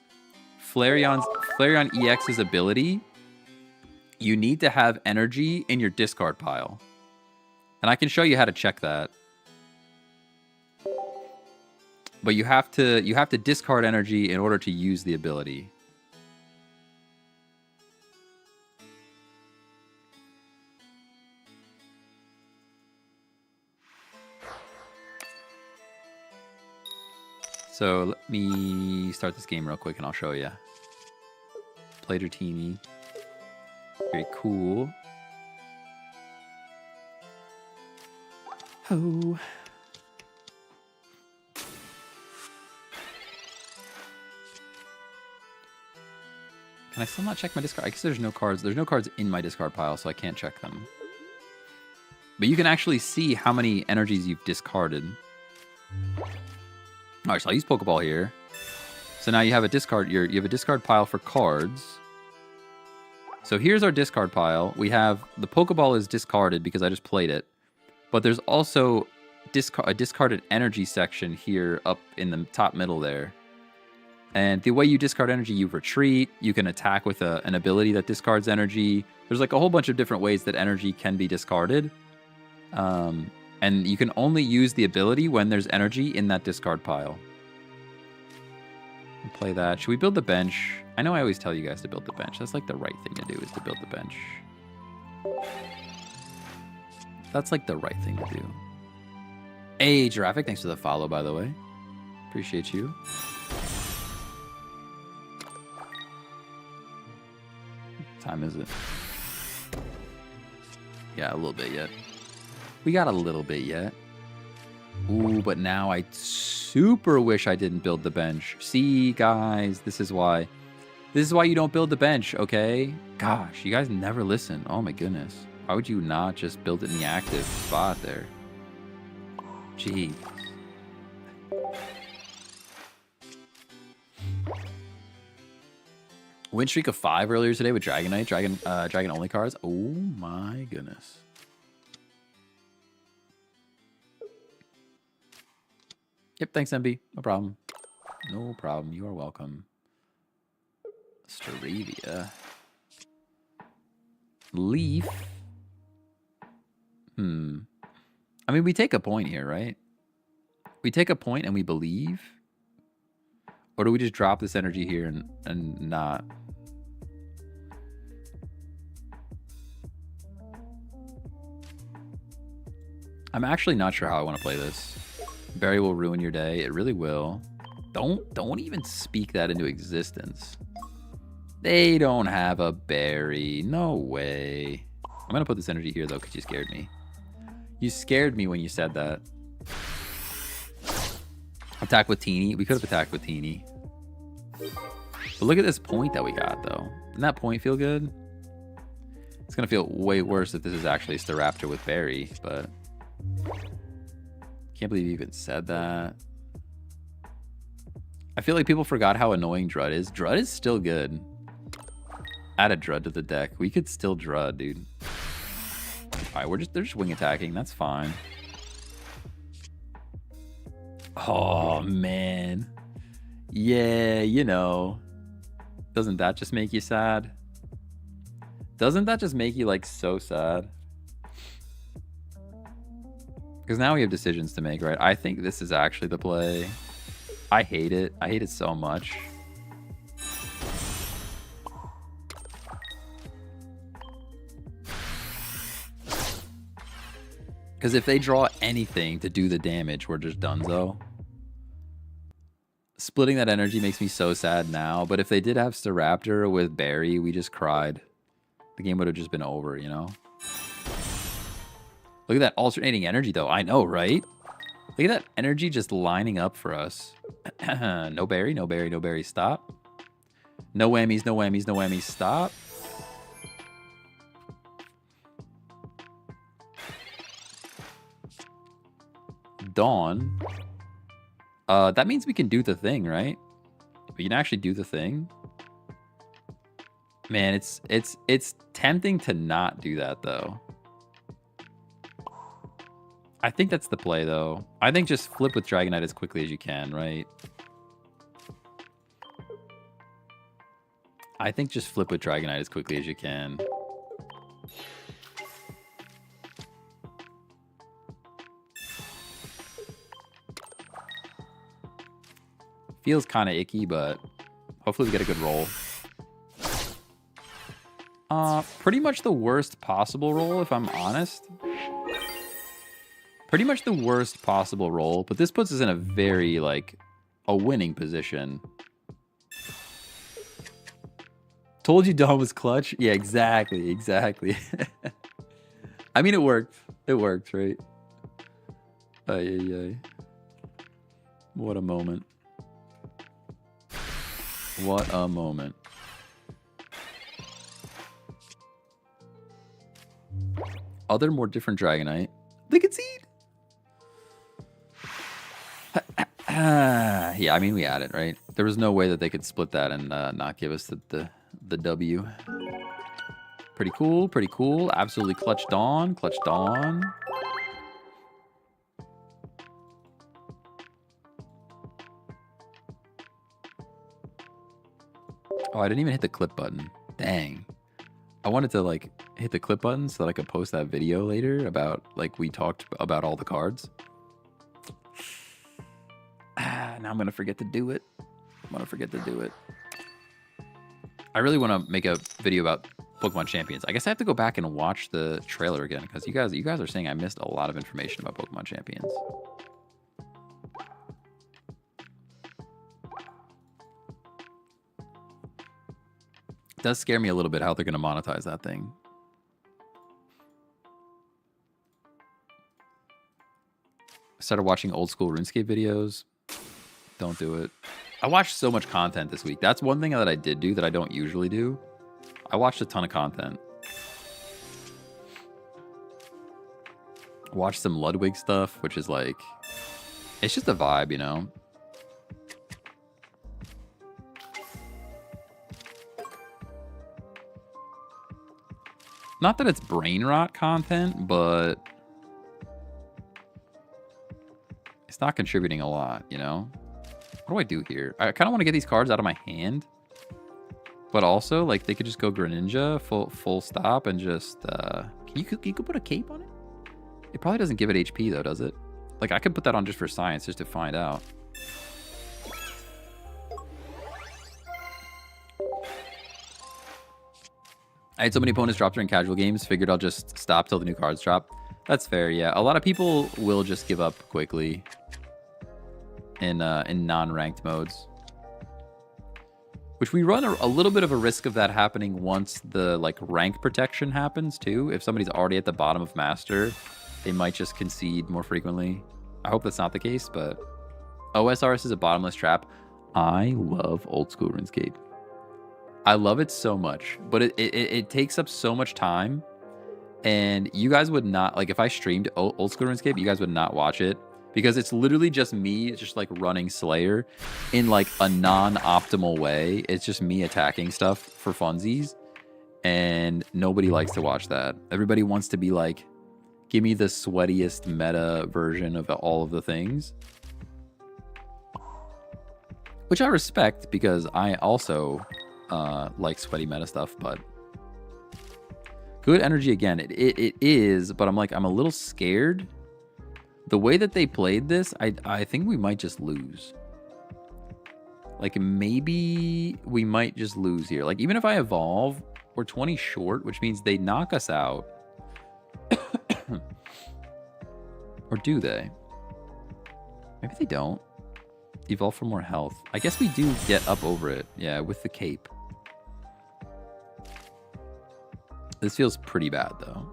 Flareon EX's ability, you need to have energy in your discard pile. And I can show you how to check that. But you have to discard energy in order to use the ability. So let me start this game real quick and I'll show you. Play Dratini. Very cool. Oh. Can I still not check my discard? I guess there's no cards. There's no cards in my discard pile, so I can't check them. But you can actually see how many energies you've discarded. All right, so I'll use Pokeball here. So now you have a discard. You have a discard pile for cards. So here's our discard pile. We have the Pokeball is discarded because I just played it. But there's also a discarded energy section here up in the top middle there. And the way you discard energy, you retreat. You can attack with an ability that discards energy. There's like a whole bunch of different ways that energy can be discarded. And you can only use the ability when there's energy in that discard pile. We'll play that. Should we build the bench? I know I always tell you guys to build the bench. That's like the right thing to do, is to build the bench. That's like the right thing to do. Hey, Giraffic, thanks for the follow, by the way. Appreciate you. What time is it? Yeah, a little bit yet. We got a little bit yet. Ooh, but now I super wish I didn't build the bench. See, guys, this is why. This is why you don't build the bench, okay? Gosh, you guys never listen. Oh my goodness. Why would you not just build it in the active spot there? Jeez. Win streak of 5 earlier today with Dragonite, Dragon only cards. Oh my goodness. Yep, thanks MB. No problem. No problem. You are welcome. Staravia. Leaf. I mean, we take a point here, right? We take a point and we believe? Or do we just drop this energy here and not? I'm actually not sure how I want to play this. Berry will ruin your day. It really will. Don't even speak that into existence. They don't have a berry. No way. I'm going to put this energy here, though, because you scared me. You scared me when you said that. Attack with Teeny. We could have attacked with Teeny. But look at this point that we got, though. Doesn't that point feel good? It's going to feel way worse if this is actually Staraptor with berry, but... Can't believe you even said that. I feel like people forgot how annoying Drud is. Drud is still good. Add a Drud to the deck. We could still Drud, dude. Alright, they're just wing attacking. That's fine. Oh, man. Yeah, you know. Doesn't that just make you sad? Doesn't that just make you, like, so sad? Because now we have decisions to make, right? I think this is actually the play. I hate it. I hate it so much. Because if they draw anything to do the damage, we're just donezo. Splitting that energy makes me so sad now. But if they did have Staraptor with Berry, we just cried. The game would have just been over, you know? Look at that alternating energy, though. I know, right? Look at that energy just lining up for us. No berry, no berry, no berry. Stop. No whammies, no whammies, no whammies. Stop. Dawn. That means we can do the thing, right? We can actually do the thing. Man, it's tempting to not do that, though. I think that's the play, though. I think just flip with Dragonite as quickly as you can, right? I think just flip with Dragonite as quickly as you can. Feels kind of icky, but hopefully we get a good roll. Pretty much the worst possible roll, if I'm honest. Pretty much the worst possible roll, but this puts us in a very, like, a winning position. Told you Dawn was clutch? Yeah, exactly, exactly. I mean, it worked. It worked, right? Ay, ay, ay. What a moment. What a moment. Other more different Dragonite. Liquid Seed! Yeah, I mean, we had it, right? There was no way that they could split that and not give us the W. Pretty cool, pretty cool. Absolutely clutch Dawn, clutch Dawn. Oh, I didn't even hit the clip button. Dang. I wanted to, like, hit the clip button so that I could post that video later about, like, we talked about all the cards. Now I'm going to forget to do it. I'm going to forget to do it. I really want to make a video about Pokemon Champions. I guess I have to go back and watch the trailer again because you guys are saying I missed a lot of information about Pokemon Champions. It does scare me a little bit how they're going to monetize that thing. I started watching old school RuneScape videos. Don't do it. I watched so much content this week. That's one thing that I did do that I don't usually do. I watched a ton of content. Watched some Ludwig stuff, which is like... It's just a vibe, you know? Not that it's brain rot content, but... It's not contributing a lot, you know? What do I do here? I kind of want to get these cards out of my hand. But also, like, they could just go Greninja full stop and just... you could put a cape on it? It probably doesn't give it HP, though, does it? Like, I could put that on just for science, just to find out. I had so many opponents drop during casual games, figured I'll just stop till the new cards drop. That's fair, yeah. A lot of people will just give up quickly in non-ranked modes. Which we run a little bit of a risk of that happening once the like rank protection happens too. If somebody's already at the bottom of Master, they might just concede more frequently. I hope that's not the case, but OSRS is a bottomless trap. I love old school RuneScape. I love it so much, but it takes up so much time. And you guys would not, like if I streamed old school RuneScape, you guys would not watch it. Because it's literally just me, just like running Slayer in like a non-optimal way. It's just me attacking stuff for funsies. And nobody likes to watch that. Everybody wants to be like, give me the sweatiest meta version of all of the things. Which I respect because I also like sweaty meta stuff, but good energy again. It is, but I'm a little scared. The way that they played this, I think we might just lose. Like, maybe we might just lose here. Like, even if I evolve, we're 20 short, which means they knock us out. Or do they? Maybe they don't. Evolve for more health. I guess we do get up over it. Yeah, with the cape. This feels pretty bad, though.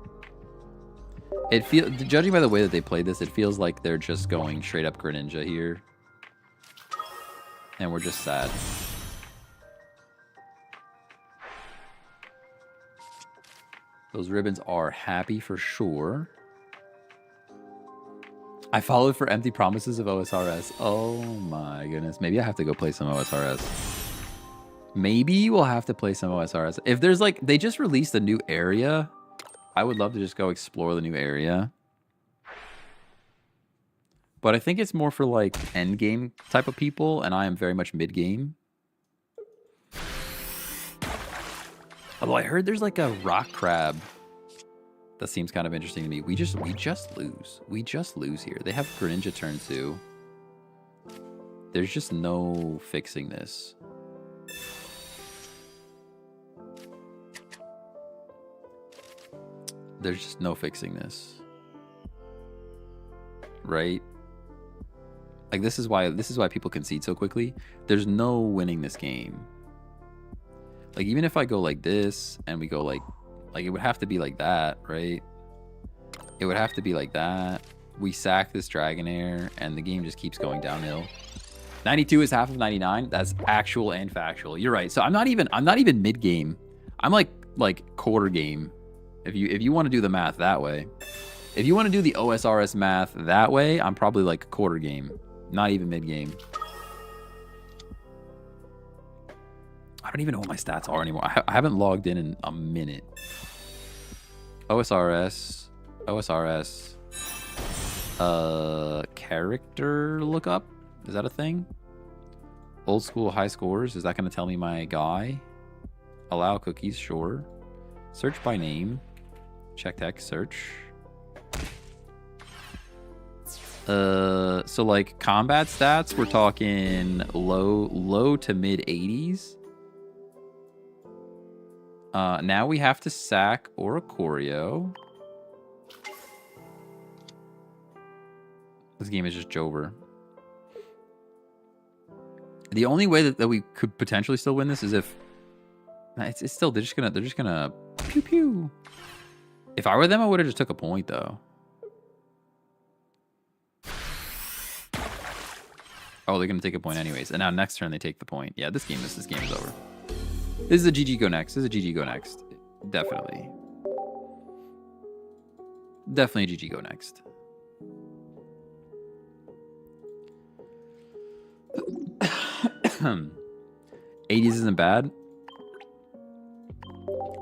It feels, judging by the way that they played this, it feels like they're just going straight up Greninja here. And we're just sad. Those ribbons are happy for sure. I followed for empty promises of OSRS. Oh my goodness. Maybe I have to go play some OSRS. Maybe we'll have to play some OSRS. If there's like, they just released a new area. I would love to just go explore the new area. But I think it's more for like end game type of people, and I am very much mid game. Although I heard there's like a rock crab that seems kind of interesting to me. We just lose. We just lose here. They have Greninja turn 2. There's just no fixing this. There's just no fixing this. Right? Like this is why people concede so quickly. There's no winning this game. Like even if I go like this and we go like it would have to be like that, right? It would have to be like that. We sack this Dragonair and the game just keeps going downhill. 92 is half of 99. That's actual and factual. You're right. So I'm not even mid game. I'm like quarter game. If you want to do the math that way. If you want to do the OSRS math that way, I'm probably like quarter game. Not even mid game. I don't even know what my stats are anymore. I haven't logged in a minute. OSRS. Character lookup. Is that a thing? Old school high scores. Is that going to tell me my guy? Allow cookies. Sure. Search by name. Check text. Search. So like combat stats, we're talking low to mid 80s. Now we have to sack or a choreo. This game is just Jover. The only way that we could potentially still win this is if it's still they're just gonna pew pew. If I were them, I would have just took a point though. Oh, they're gonna take a point anyways. And now next turn they take the point. Yeah, this game is over. This is a GG go next. Definitely. Definitely a GG go next. '80s isn't bad.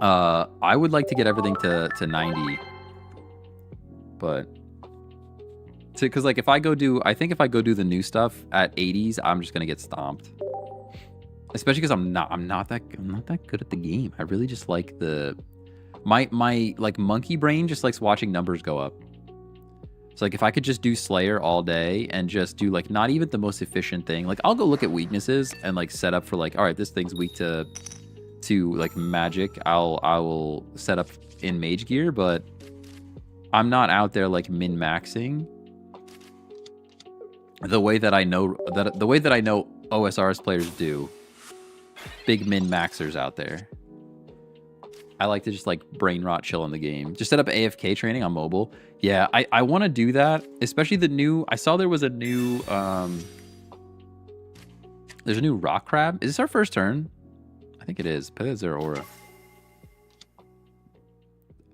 I would like to get everything to 90, but Because like if I go do, I think if I go do the new stuff at 80s, I'm just gonna get stomped. Especially because I'm not that good at the game. I really just like my like monkey brain just likes watching numbers go up. So like if I could just do Slayer all day and just do like not even the most efficient thing, like I'll go look at weaknesses and like set up for like, all right, this thing's weak to like magic. I will set up in mage gear, but I'm not out there like min-maxing the way that I know OSRS players do. Big min-maxers out there. I like to just like brain rot chill in the game. Just set up AFK training on mobile. Yeah, I want to do that, especially the new, I saw there was a new there's a new rock crab. Is this our first turn? I think it is. Is there aura?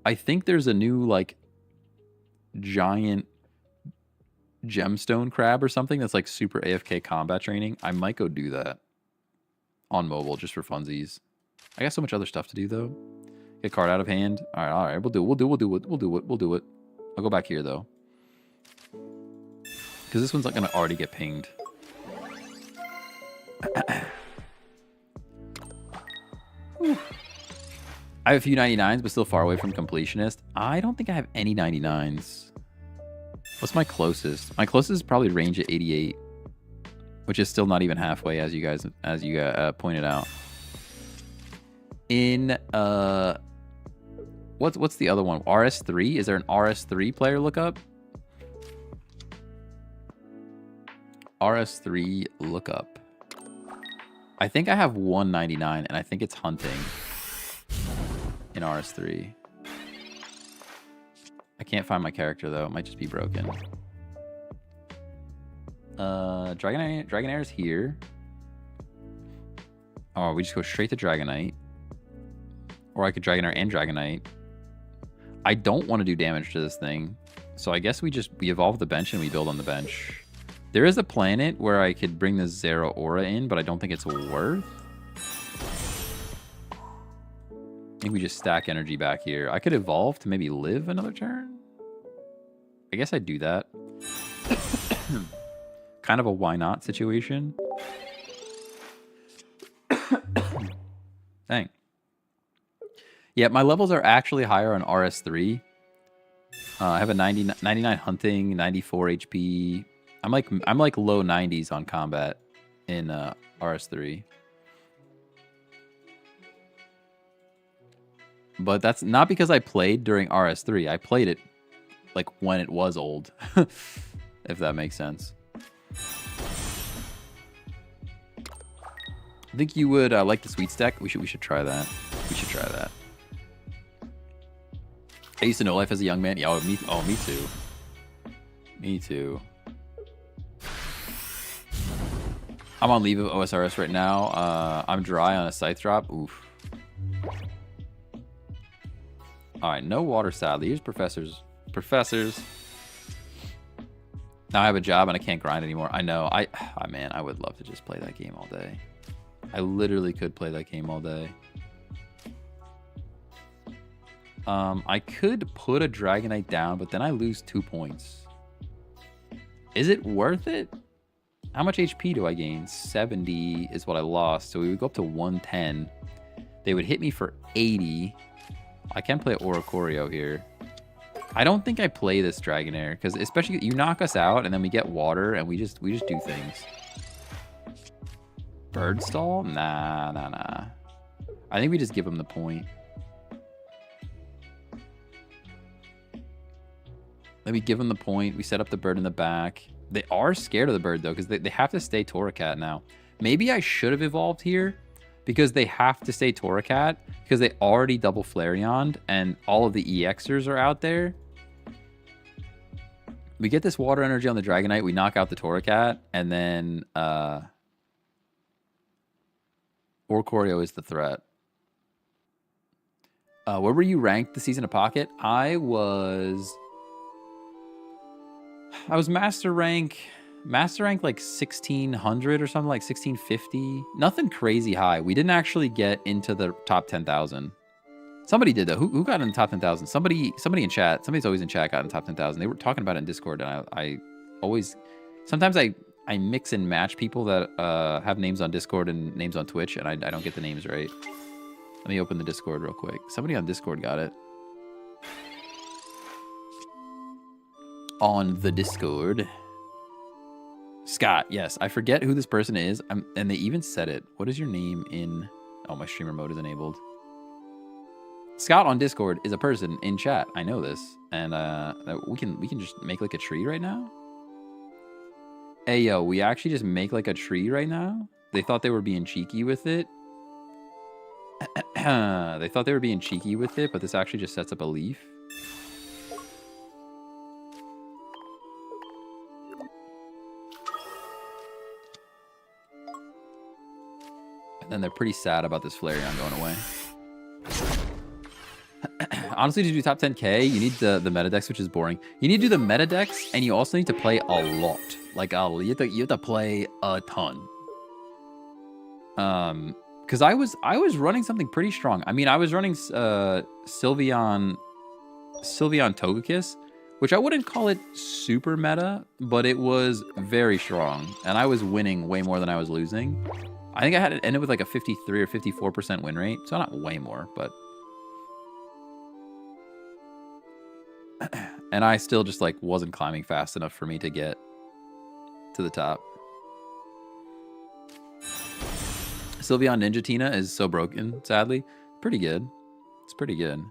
I think there's a new like giant gemstone crab or something that's like super AFK combat training. I might go do that on mobile just for funsies. I got so much other stuff to do though. Get card out of hand. All right. We'll do it. I'll go back here though, because this one's not gonna already get pinged. I have a few 99s, but still far away from completionist. I don't think I have any 99s. What's my closest? My closest is probably range at 88, which is still not even halfway, as you pointed out. In what's the other one? RS3? Is there an RS3 player lookup? RS3 lookup. I think I have 199, and I think it's hunting in RS3. I can't find my character though. It might just be broken. Dragonair is here. Oh, we just go straight to Dragonite. Or I could Dragonair and Dragonite. I don't want to do damage to this thing. So I guess we evolve the bench and we build on the bench. There is a planet where I could bring the Zero Aura in, but I don't think it's worth. I think we just stack energy back here. I could evolve to maybe live another turn. I guess I'd do that. Kind of a why not situation. Dang. Yeah, my levels are actually higher on RS3. I have a 99 hunting, 94 HP. I'm like low 90s on combat in RS3. But that's not because I played during RS3. I played it like when it was old, if that makes sense. I think you would like the sweet stack. We should try that. We should try that. I used to know life as a young man. Yeah, me too. Me too. I'm on leave of OSRS right now. I'm dry on a scythe drop. Oof. All right, no water sadly. Here's professors. Now I have a job and I can't grind anymore. I know. Man, I would love to just play that game all day. I literally could play that game all day. I could put a Dragonite down, but then I lose 2 points. Is it worth it? How much HP do I gain? 70 is what I lost. So we would go up to 110. They would hit me for 80. I can play Oricorio here. I don't think I play this Dragonair, because especially you knock us out and then we get water and we just do things. Bird stall? Nah. I think we just give him the point. Let me give him the point. We set up the bird in the back. They are scared of the bird, though, because they have to stay Torracat now. Maybe I should have evolved here, because they have to stay Torracat, because they already double Flareon'd, and all of the EXers are out there. We get this water energy on the Dragonite, we knock out the Torracat, and then Oricorio is the threat. Where were you ranked this season of Pocket? I was master rank like 1600 or something, like 1650. Nothing crazy high. We didn't actually get into the top 10,000. Somebody did though. Who got in the top 10,000? Somebody in chat. Somebody's always in chat got in the top 10,000. They were talking about it in Discord, and I always... Sometimes I mix and match people that have names on Discord and names on Twitch, and I don't get the names right. Let me open the Discord real quick. Somebody on Discord got it. On the Discord. Scott, yes. I forget who this person is, and they even said it. What is your name in... Oh, my streamer mode is enabled. Scott on Discord is a person in chat. I know this. And we can just make like a tree right now. Hey, yo, we actually just make like a tree right now? They thought they were being cheeky with it. They thought they were being cheeky with it, but this actually just sets up a leaf. And then they're pretty sad about this Flareon going away. Honestly, to do top 10k, you need the meta decks, which is boring. You need to do the meta decks, and you also need to play a lot. Like, you have to play a ton. Because I was running something pretty strong. I mean, I was running Sylveon Togekiss, which I wouldn't call it super meta, but it was very strong. And I was winning way more than I was losing. I think I had it ended with like a 53 or 54% win rate. So not way more, but... And I still just like wasn't climbing fast enough for me to get to the top. Sylveon Ninjatina is so broken, sadly. Pretty good. It's pretty good.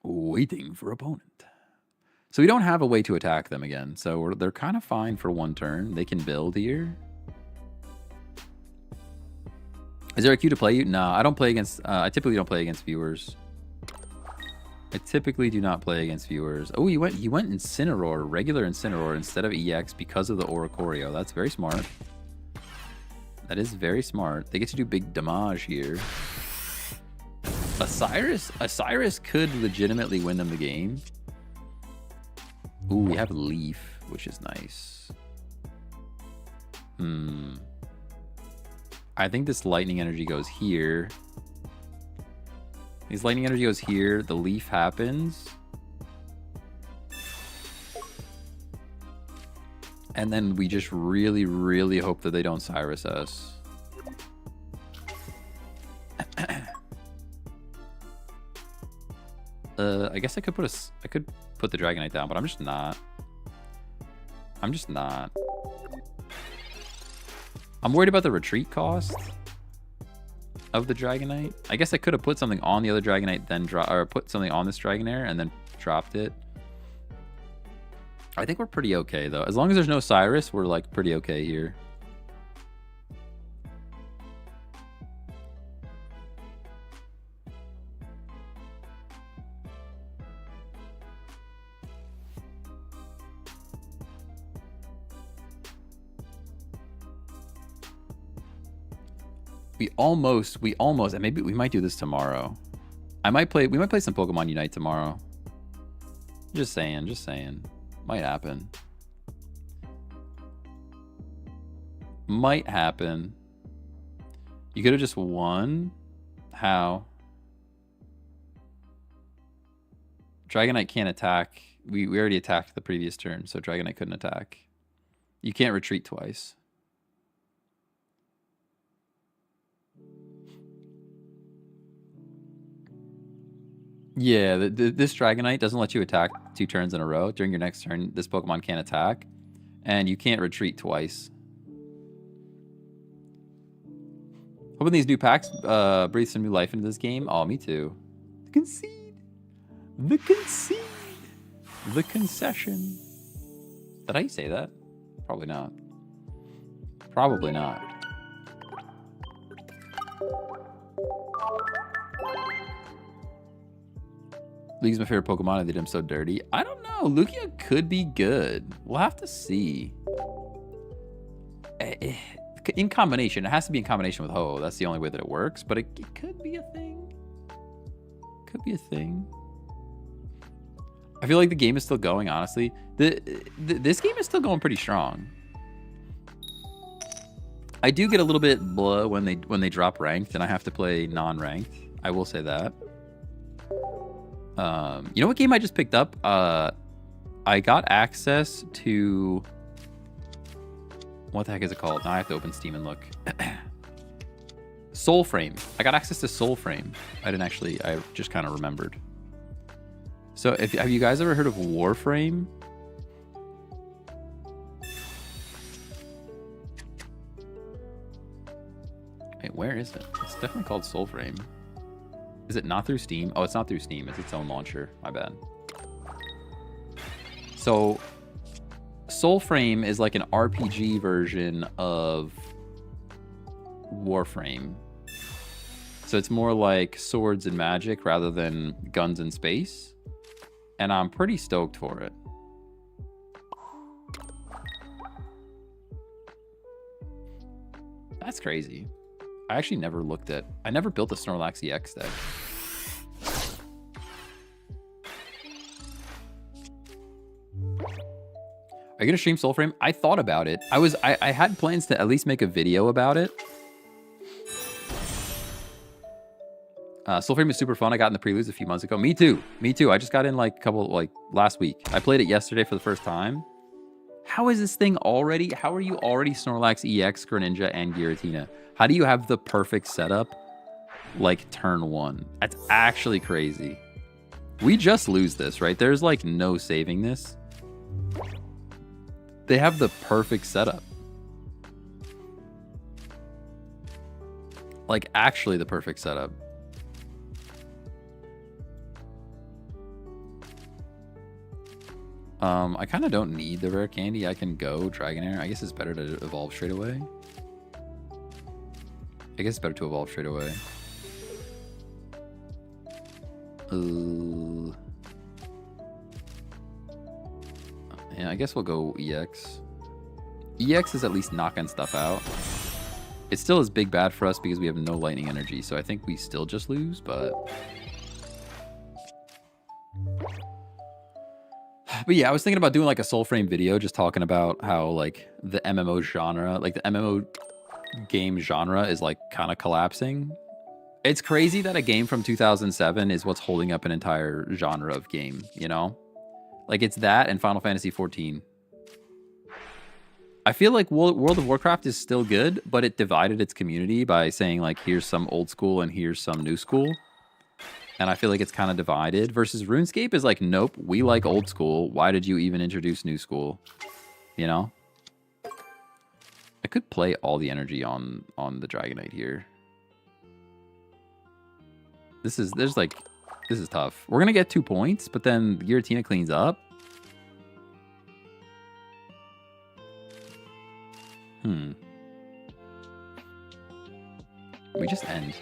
Waiting for opponent. So we don't have a way to attack them again. So they're kind of fine for one turn. They can build here. Is there a queue to play you? No, I don't play against... I typically don't play against viewers. I typically do not play against viewers. Oh, he went Incineroar, regular Incineroar instead of EX because of the Oricorio. That's very smart. That is very smart. They get to do big damage here. Cyrus could legitimately win them the game. Ooh, we have Leaf, which is nice. I think this Lightning Energy goes here. This Lightning Energy goes here. The Leaf happens. And then we just really, really hope that they don't Cyrus us. I guess I could put the Dragonite down, but I'm just not. I'm worried about the retreat cost of the Dragonite. I guess I could have put something on the other Dragonite, then put something on this Dragonair and then dropped it. I think we're pretty okay though. As long as there's no Cyrus, we're like pretty okay here. We almost, and maybe we might do this tomorrow. We might play some Pokemon Unite tomorrow. Just saying. Might happen. Might happen. You could have just won. How? Dragonite can't attack. We already attacked the previous turn, so Dragonite couldn't attack. You can't retreat twice. Yeah, this Dragonite doesn't let you attack 2 turns in a row. During your next turn, this Pokemon can't attack. And you can't retreat twice. Hoping these new packs breathe some new life into this game. Oh, me too. The concede. The concede. The concession. Did I say that? Probably not. Probably not. Lugia's my favorite Pokemon. I did him so dirty. I don't know. Lugia could be good. We'll have to see. In combination. It has to be in combination with Ho. That's the only way that it works. But it could be a thing. Could be a thing. I feel like the game is still going, honestly. This game is still going pretty strong. I do get a little bit blah when they drop ranked and I have to play non-ranked. I will say that. You know what game I just picked up? I got access to... What the heck is it called? Now I have to open Steam and look. Soulframe. I got access to Soulframe. I just kind of remembered. So have you guys ever heard of Warframe? Wait, where is it? It's definitely called Soulframe. Is it not through Steam? Oh, it's not through Steam. It's its own launcher. My bad. So Soulframe is like an RPG version of Warframe. So it's more like swords and magic rather than guns and space. And I'm pretty stoked for it. That's crazy. I actually never looked at... I never built a Snorlax EX deck. Are you gonna stream Soulframe? I thought about it. I had plans to at least make a video about it. Soulframe is super fun. I got in the preludes a few months ago. Me too. Me too. I just got in like last week. I played it yesterday for the first time. How is this thing already? How are you already Snorlax EX, Greninja, and Giratina? How do you have the perfect setup like turn one? That's actually crazy. We just lose this, right? There's like no saving this. They have the perfect setup. Like actually the perfect setup. I kind of don't need the rare candy. I can go Dragonair. I guess it's better to evolve straight away. I guess it's better to evolve straight away. Yeah, I guess we'll go EX. EX is at least knocking stuff out. It still is big bad for us because we have no lightning energy, so I think we still just lose, but... But yeah, I was thinking about doing like a Soulframe video just talking about how like the MMO genre, like the MMO game genre is like kind of collapsing. It's crazy that a game from 2007 is what's holding up an entire genre of game, you know? Like it's that and Final Fantasy 14. I feel like World of Warcraft is still good, but it divided its community by saying like, here's some old school and here's some new school. And I feel like it's kind of divided versus RuneScape is like, nope, we like old school. Why did you even introduce new school? You know? I could play all the energy on the Dragonite here. This is tough. We're going to get 2 points, but then Giratina cleans up. We just end.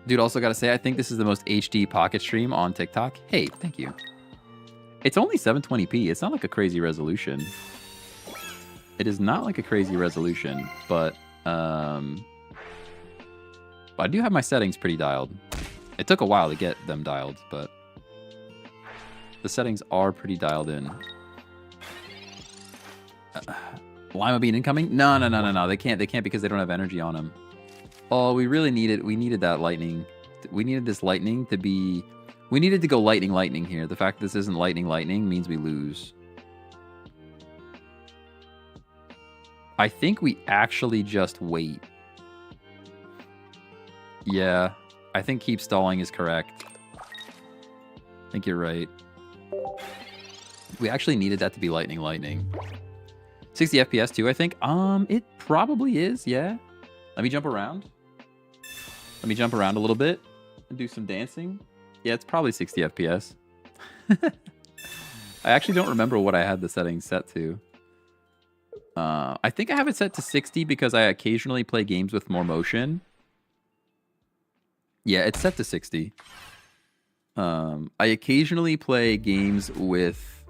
Dude, also got to say, I think this is the most HD Pocket stream on TikTok. Hey, thank you. It's only 720p. It's not like a crazy resolution. It is not like a crazy resolution, but I do have my settings pretty dialed. It took a while to get them dialed, but the settings are pretty dialed in. Lima Bean incoming? No. They can't because they don't have energy on them. Oh, we really needed. We needed that lightning. We needed this lightning to be. We needed to go lightning here. The fact that this isn't lightning means we lose. I think we actually just wait. Yeah, I think keep stalling is correct. I think you're right. We actually needed that to be lightning. 60 FPS too, I think. It probably is, yeah. Let me jump around. Let me jump around a little bit and do some dancing. Yeah, it's probably 60 FPS. I actually don't remember what I had the settings set to. I think I have it set to 60 because I occasionally play games with more motion. Yeah, it's set to 60. I occasionally play games with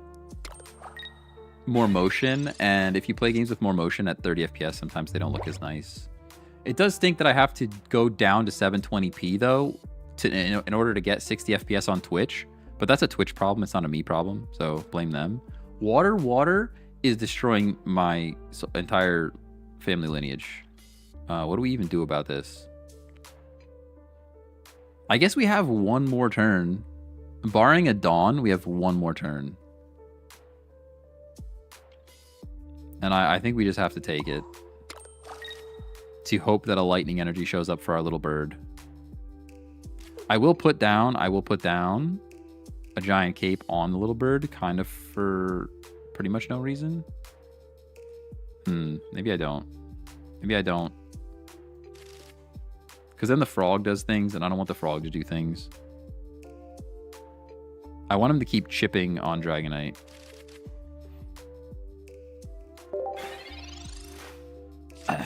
more motion, and if you play games with more motion at 30 FPS, sometimes they don't look as nice. It does stink that I have to go down to 720p though, in order to get 60 FPS on Twitch. But that's a Twitch problem. It's not a me problem, so blame them. Water is destroying my entire family lineage. What do we even do about this? I guess we have one more turn. Barring a dawn, we have one more turn. And I think we just have to take it. To hope that a lightning energy shows up for our little bird. I will put down a giant cape on the little bird, kind of for pretty much no reason. Maybe I don't. Maybe I don't. Because then the frog does things, and I don't want the frog to do things. I want him to keep chipping on Dragonite.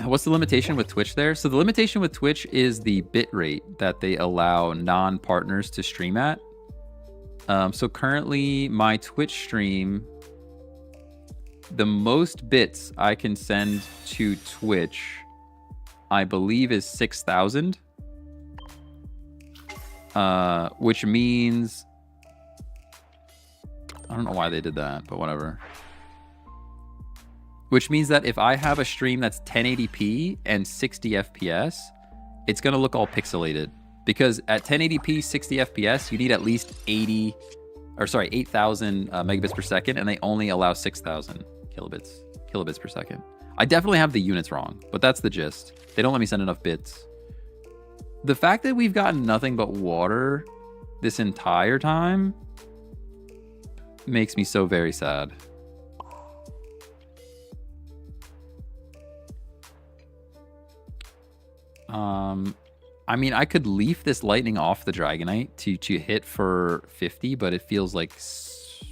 What's the limitation with Twitch there? So the limitation with Twitch is the bit rate that they allow non-partners to stream at. So currently, my Twitch stream, the most bits I can send to Twitch, I believe, is 6,000. Which means... I don't know why they did that, but whatever. Which means that if I have a stream that's 1080p and 60 FPS, it's going to look all pixelated. Because at 1080p, 60 FPS, you need at least 8,000 megabits per second, and they only allow 6,000 kilobits per second. I definitely have the units wrong, but that's the gist. They don't let me send enough bits. The fact that we've gotten nothing but water this entire time makes me so very sad. I mean, I could leaf this lightning off the Dragonite to hit for 50, but it feels like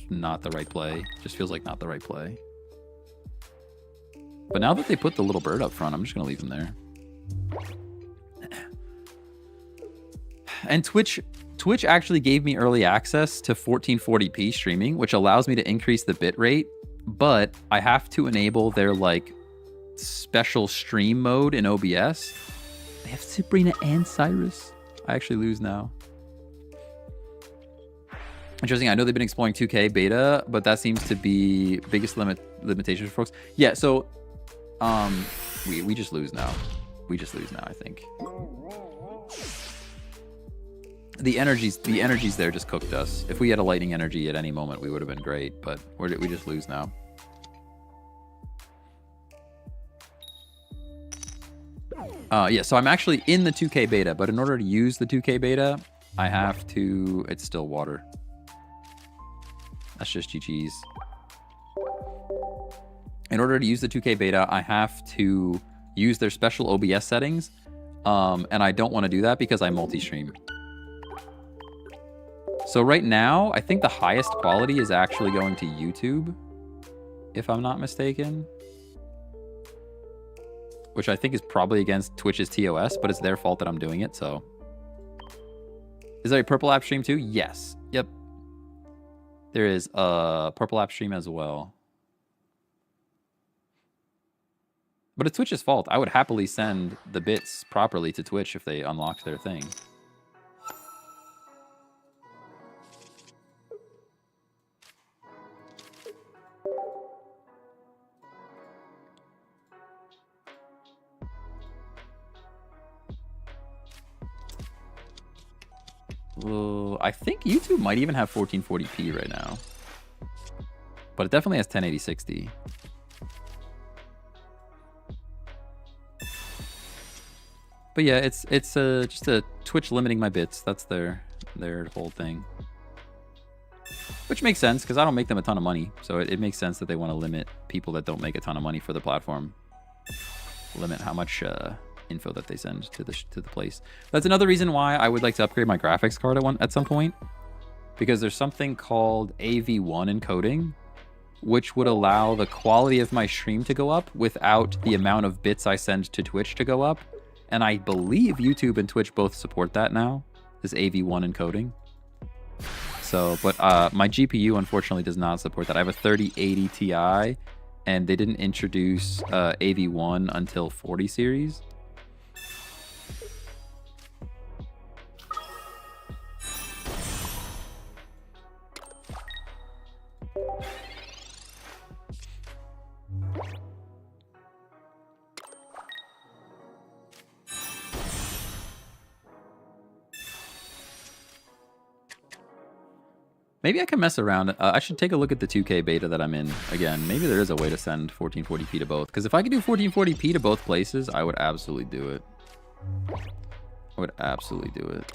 not the right play. Just feels like not the right play. But now that they put the little bird up front, I'm just going to leave him there. And Twitch actually gave me early access to 1440p streaming, which allows me to increase the bit rate, but I have to enable their like special stream mode in OBS. They have Sabrina and Cyrus. I actually lose now. Interesting. I know they've been exploring 2K beta, but that seems to be biggest limitation for folks. Yeah, so we just lose now. We just lose now, I think. The energies there just cooked us. If we had a lightning energy at any moment, we would have been great, but we just lose now. Yeah, so I'm actually in the 2K beta, but in order to use the 2K beta, I have to... It's still water. That's just GG's. In order to use the 2K beta, I have to use their special OBS settings, and I don't want to do that because I multi-stream. So right now, I think the highest quality is actually going to YouTube, if I'm not mistaken. Which I think is probably against Twitch's TOS, but it's their fault that I'm doing it, so. Is there a purple app stream too? Yes. Yep. There is a purple app stream as well. But it's Twitch's fault. I would happily send the bits properly to Twitch if they unlocked their thing. I think YouTube might even have 1440p right now. But it definitely has 1080-60. But yeah, it's just a Twitch limiting my bits. That's their whole thing. Which makes sense, because I don't make them a ton of money. So it makes sense that they want to limit people that don't make a ton of money for the platform. Limit how much... info that they send to the place. That's another reason why I would like to upgrade my graphics card at some point, because there's something called AV1 encoding, which would allow the quality of my stream to go up without the amount of bits I send to Twitch to go up. And I believe YouTube and Twitch both support that now, this AV1 encoding. So, but my GPU unfortunately does not support that. I have a 3080 Ti, and they didn't introduce AV1 until 40 series. Maybe I can mess around. I should take a look at the 2K beta that I'm in again. Maybe there is a way to send 1440p to both. Because if I could do 1440p to both places, I would absolutely do it. I would absolutely do it.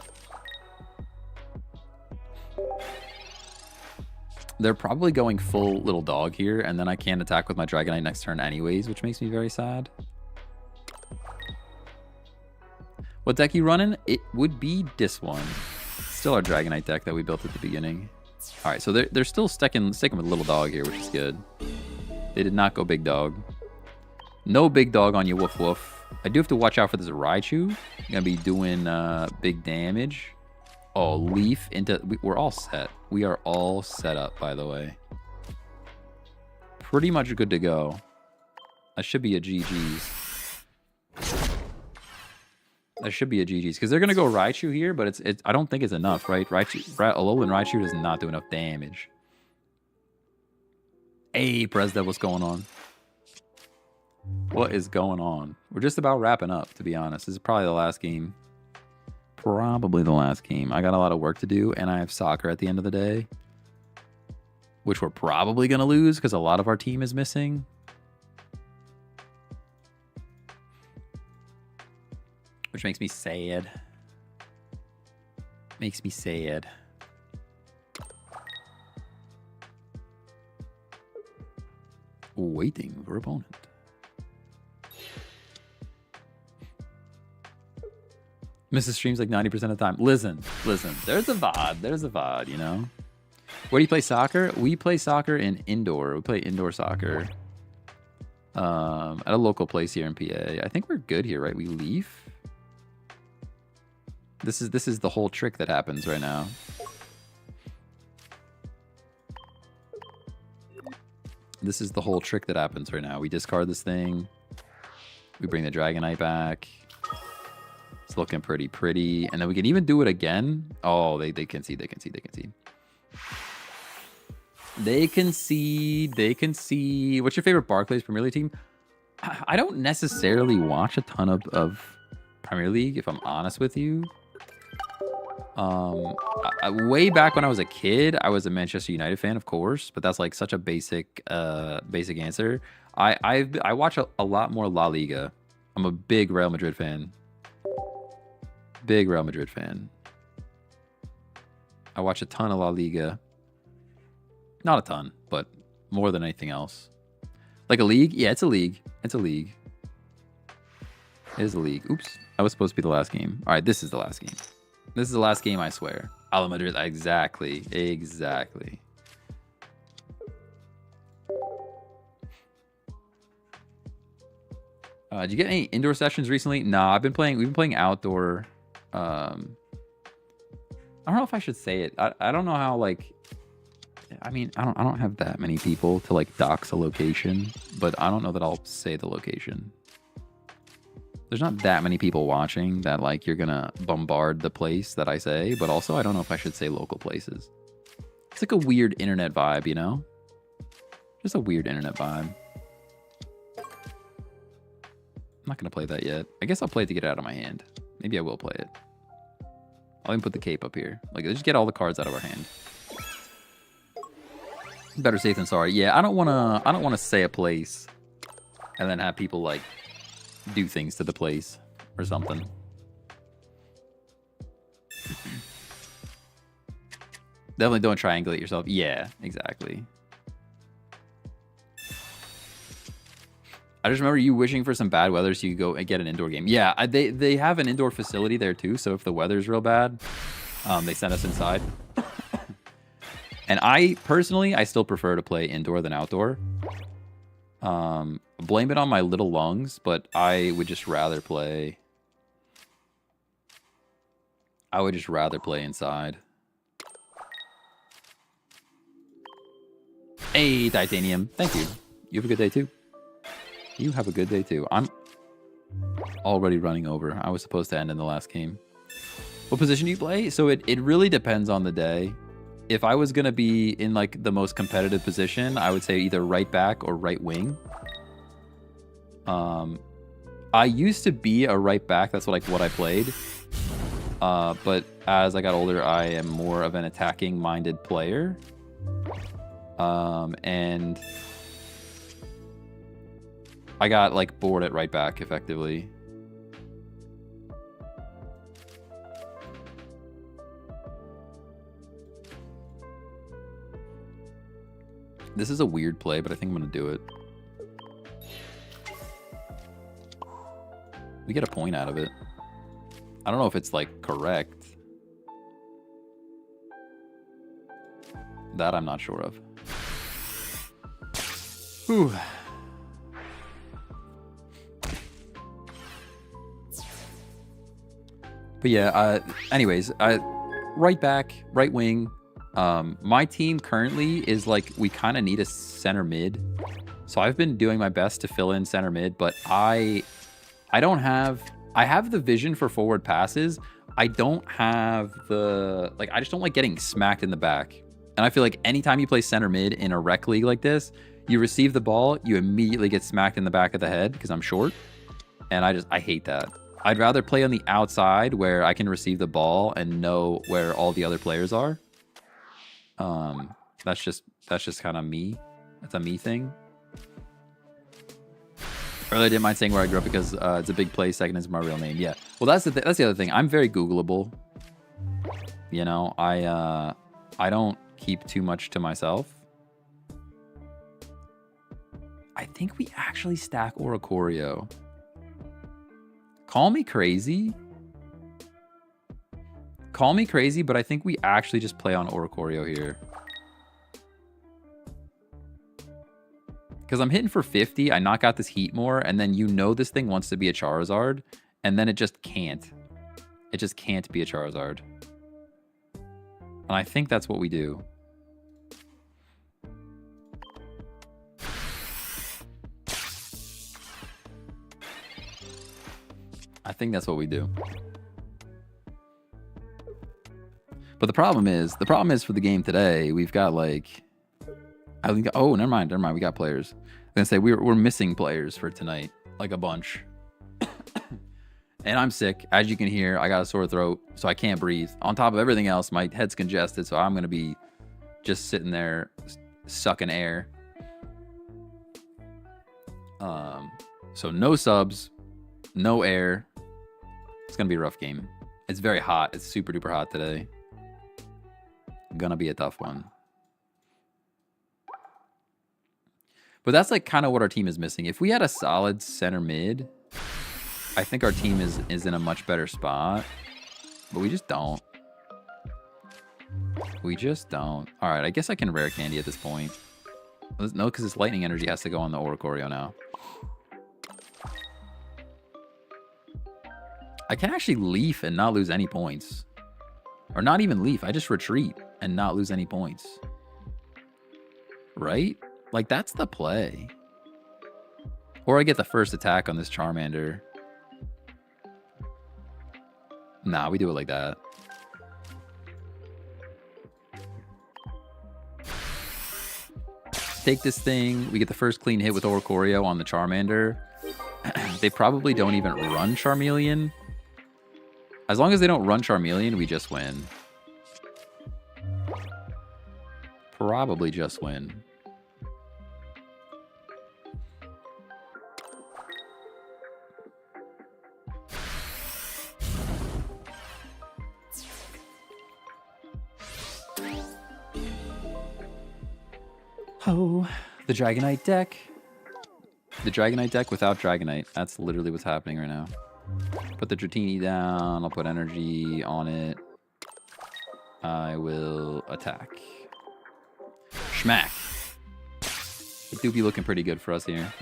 They're probably going full little dog here, and then I can't attack with my Dragonite next turn anyways, which makes me very sad. What deck you running? It would be this one. Still our Dragonite deck that we built at the beginning. All right, so they're still sticking with little dog here, which is good. They did not go big dog. No big dog on you, woof woof. I do have to watch out for this Raichu. Gonna be doing big damage. Oh, Leaf into... We're all set. We are all set up, by the way. Pretty much good to go. That should be a GG's. That should be a GG's. Because they're going to go Raichu here, but it's I don't think it's enough, right? Alolan Raichu does not do enough damage. Hey, Presdev, what's going on? What is going on? We're just about wrapping up, to be honest. This is probably the last game. Probably the last game. I got a lot of work to do, and I have soccer at the end of the day, which we're probably going to lose because a lot of our team is missing. Which makes me sad. Makes me sad. Waiting for opponent. Misses streams like 90% of the time. Listen. There's a VOD, you know? Where do you play soccer? We play soccer in indoor. We play indoor soccer. At a local place here in PA. I think we're good here, right? We leave. This is the whole trick that happens right now. This is the whole trick that happens right now. We discard this thing. We bring the Dragonite back. It's looking pretty. And then we can even do it again. Oh, they can see. They can see. What's your favorite Barclays Premier League team? I don't necessarily watch a ton of Premier League, if I'm honest with you. Way back when I was a kid, I was a Manchester United fan, of course, but that's like such a basic answer. I watch a lot more La Liga. I'm a big Real Madrid fan. I watch a ton of La Liga. Not a ton, but more than anything else. Like a league? Yeah, it's a league. It is a league. Oops. That was supposed to be the last game. All right, this is the last game. This is the last game, I swear. Ala Madrid. Exactly. Did you get any indoor sessions recently? Nah, we've been playing outdoor. I don't know if I should say it. I don't know how, like, I mean, I don't have that many people to like dox a location, but I don't know that I'll say the location. There's not that many people watching that like you're gonna bombard the place that I say, but also I don't know if I should say local places. It's like a weird internet vibe, you know? Just a weird internet vibe. I'm not gonna play that yet. I guess I'll play it to get it out of my hand. Maybe I will play it. I'll even put the cape up here. Like, let's just get all the cards out of our hand. Better safe than sorry. Yeah, I don't wanna say a place and then have people like do things to the place or something. Definitely don't triangulate yourself. Yeah, exactly. I just remember you wishing for some bad weather so you could go and get an indoor game. Yeah, they have an indoor facility there too, so if the weather's real bad, they send us inside. And I still prefer to play indoor than outdoor. Blame it on my little lungs, but I would just rather play. Inside. Hey, Titanium. Thank you. You have a good day too. I'm already running over. I was supposed to end in the last game. What position do you play? So it really depends on the day. If I was going to be in like the most competitive position, I would say either right back or right wing. I used to be a right back. That's what I played. But as I got older, I am more of an attacking-minded player. And I got, like, bored at right back, effectively. This is a weird play, but I think I'm going to do it. We get a point out of it. I don't know if it's, like, correct. That I'm not sure of. Whew. But yeah, anyways, right back, right wing. My team currently is like, we kind of need a center mid. So I've been doing my best to fill in center mid, but I don't have, I have the vision for forward passes. I don't have the, like, I just don't like getting smacked in the back. And I feel like anytime you play center mid in a rec league like this, you receive the ball, you immediately get smacked in the back of the head because I'm short. And I hate that. I'd rather play on the outside where I can receive the ball and know where all the other players are. That's just kind of me. That's a me thing. Earlier, I didn't mind saying where I grew up because it's a big place. Second is my real name. Yeah. Well, that's the other thing. I'm very Googleable. You know, I don't keep too much to myself. I think we actually stack Oricorio. Call me crazy. Call me crazy, but I think we actually just play on Oricorio here. Because I'm hitting for 50, I knock out this Heatmore, and then you know this thing wants to be a Charizard, and then it just can't. It just can't be a Charizard. And I think that's what we do. I think that's what we do. But the problem is for the game today, we've got like, I think, oh, never mind, we got players. I was gonna say we're missing players for tonight, like a bunch. And I'm sick, as you can hear. I got a sore throat, so I can't breathe. On top of everything else, my head's congested, so I'm gonna be just sitting there sucking air. So no subs, no air. It's gonna be a rough game. It's very hot. It's super duper hot today. Gonna be a tough one. But that's like kind of what our team is missing. If we had a solid center mid, I think our team is in a much better spot. But we just don't. We just don't. All right, I guess I can rare candy at this point. No, because this lightning energy has to go on the Oricorio now. I can actually leaf and not lose any points. Or not even leaf. I just retreat and not lose any points. Right? Like, that's the play. Or I get the first attack on this Charmander. Nah, we do it like that. Take this thing. We get the first clean hit with Oricorio on the Charmander. They probably don't even run Charmeleon. As long as they don't run Charmeleon, we just win. Probably just win. Oh, the Dragonite deck. The Dragonite deck without Dragonite. That's literally what's happening right now. Put the Dratini down. I'll put energy on it. I will attack. Schmack. It do be looking pretty good for us here.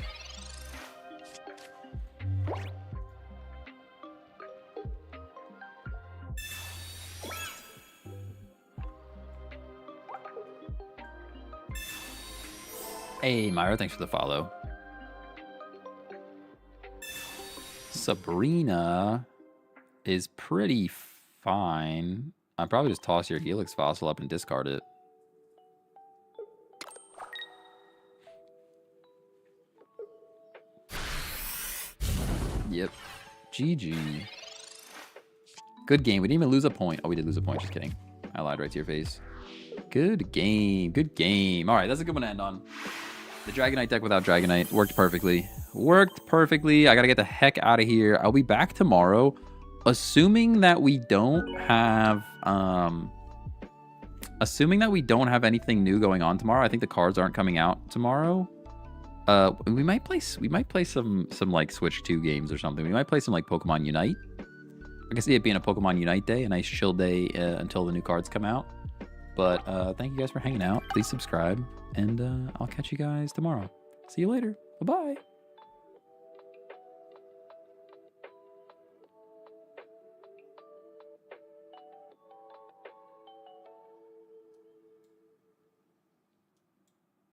Hey, Myra, thanks for the follow. Sabrina is pretty fine. I'd probably just toss your Helix Fossil up and discard it. Yep. GG. Good game. We didn't even lose a point. Oh, we did lose a point. Just kidding. I lied right to your face. Good game. Good game. All right, that's a good one to end on. The Dragonite deck without Dragonite worked perfectly. Worked perfectly. I got to get the heck out of here. I'll be back tomorrow, assuming that we don't have anything new going on tomorrow. I think the cards aren't coming out tomorrow. We might play some like Switch 2 games or something. We might play some like Pokemon Unite. I can see it being a Pokemon Unite day, a nice chill day until the new cards come out. But thank you guys for hanging out. Please subscribe, and I'll catch you guys tomorrow. See you later. Bye-bye.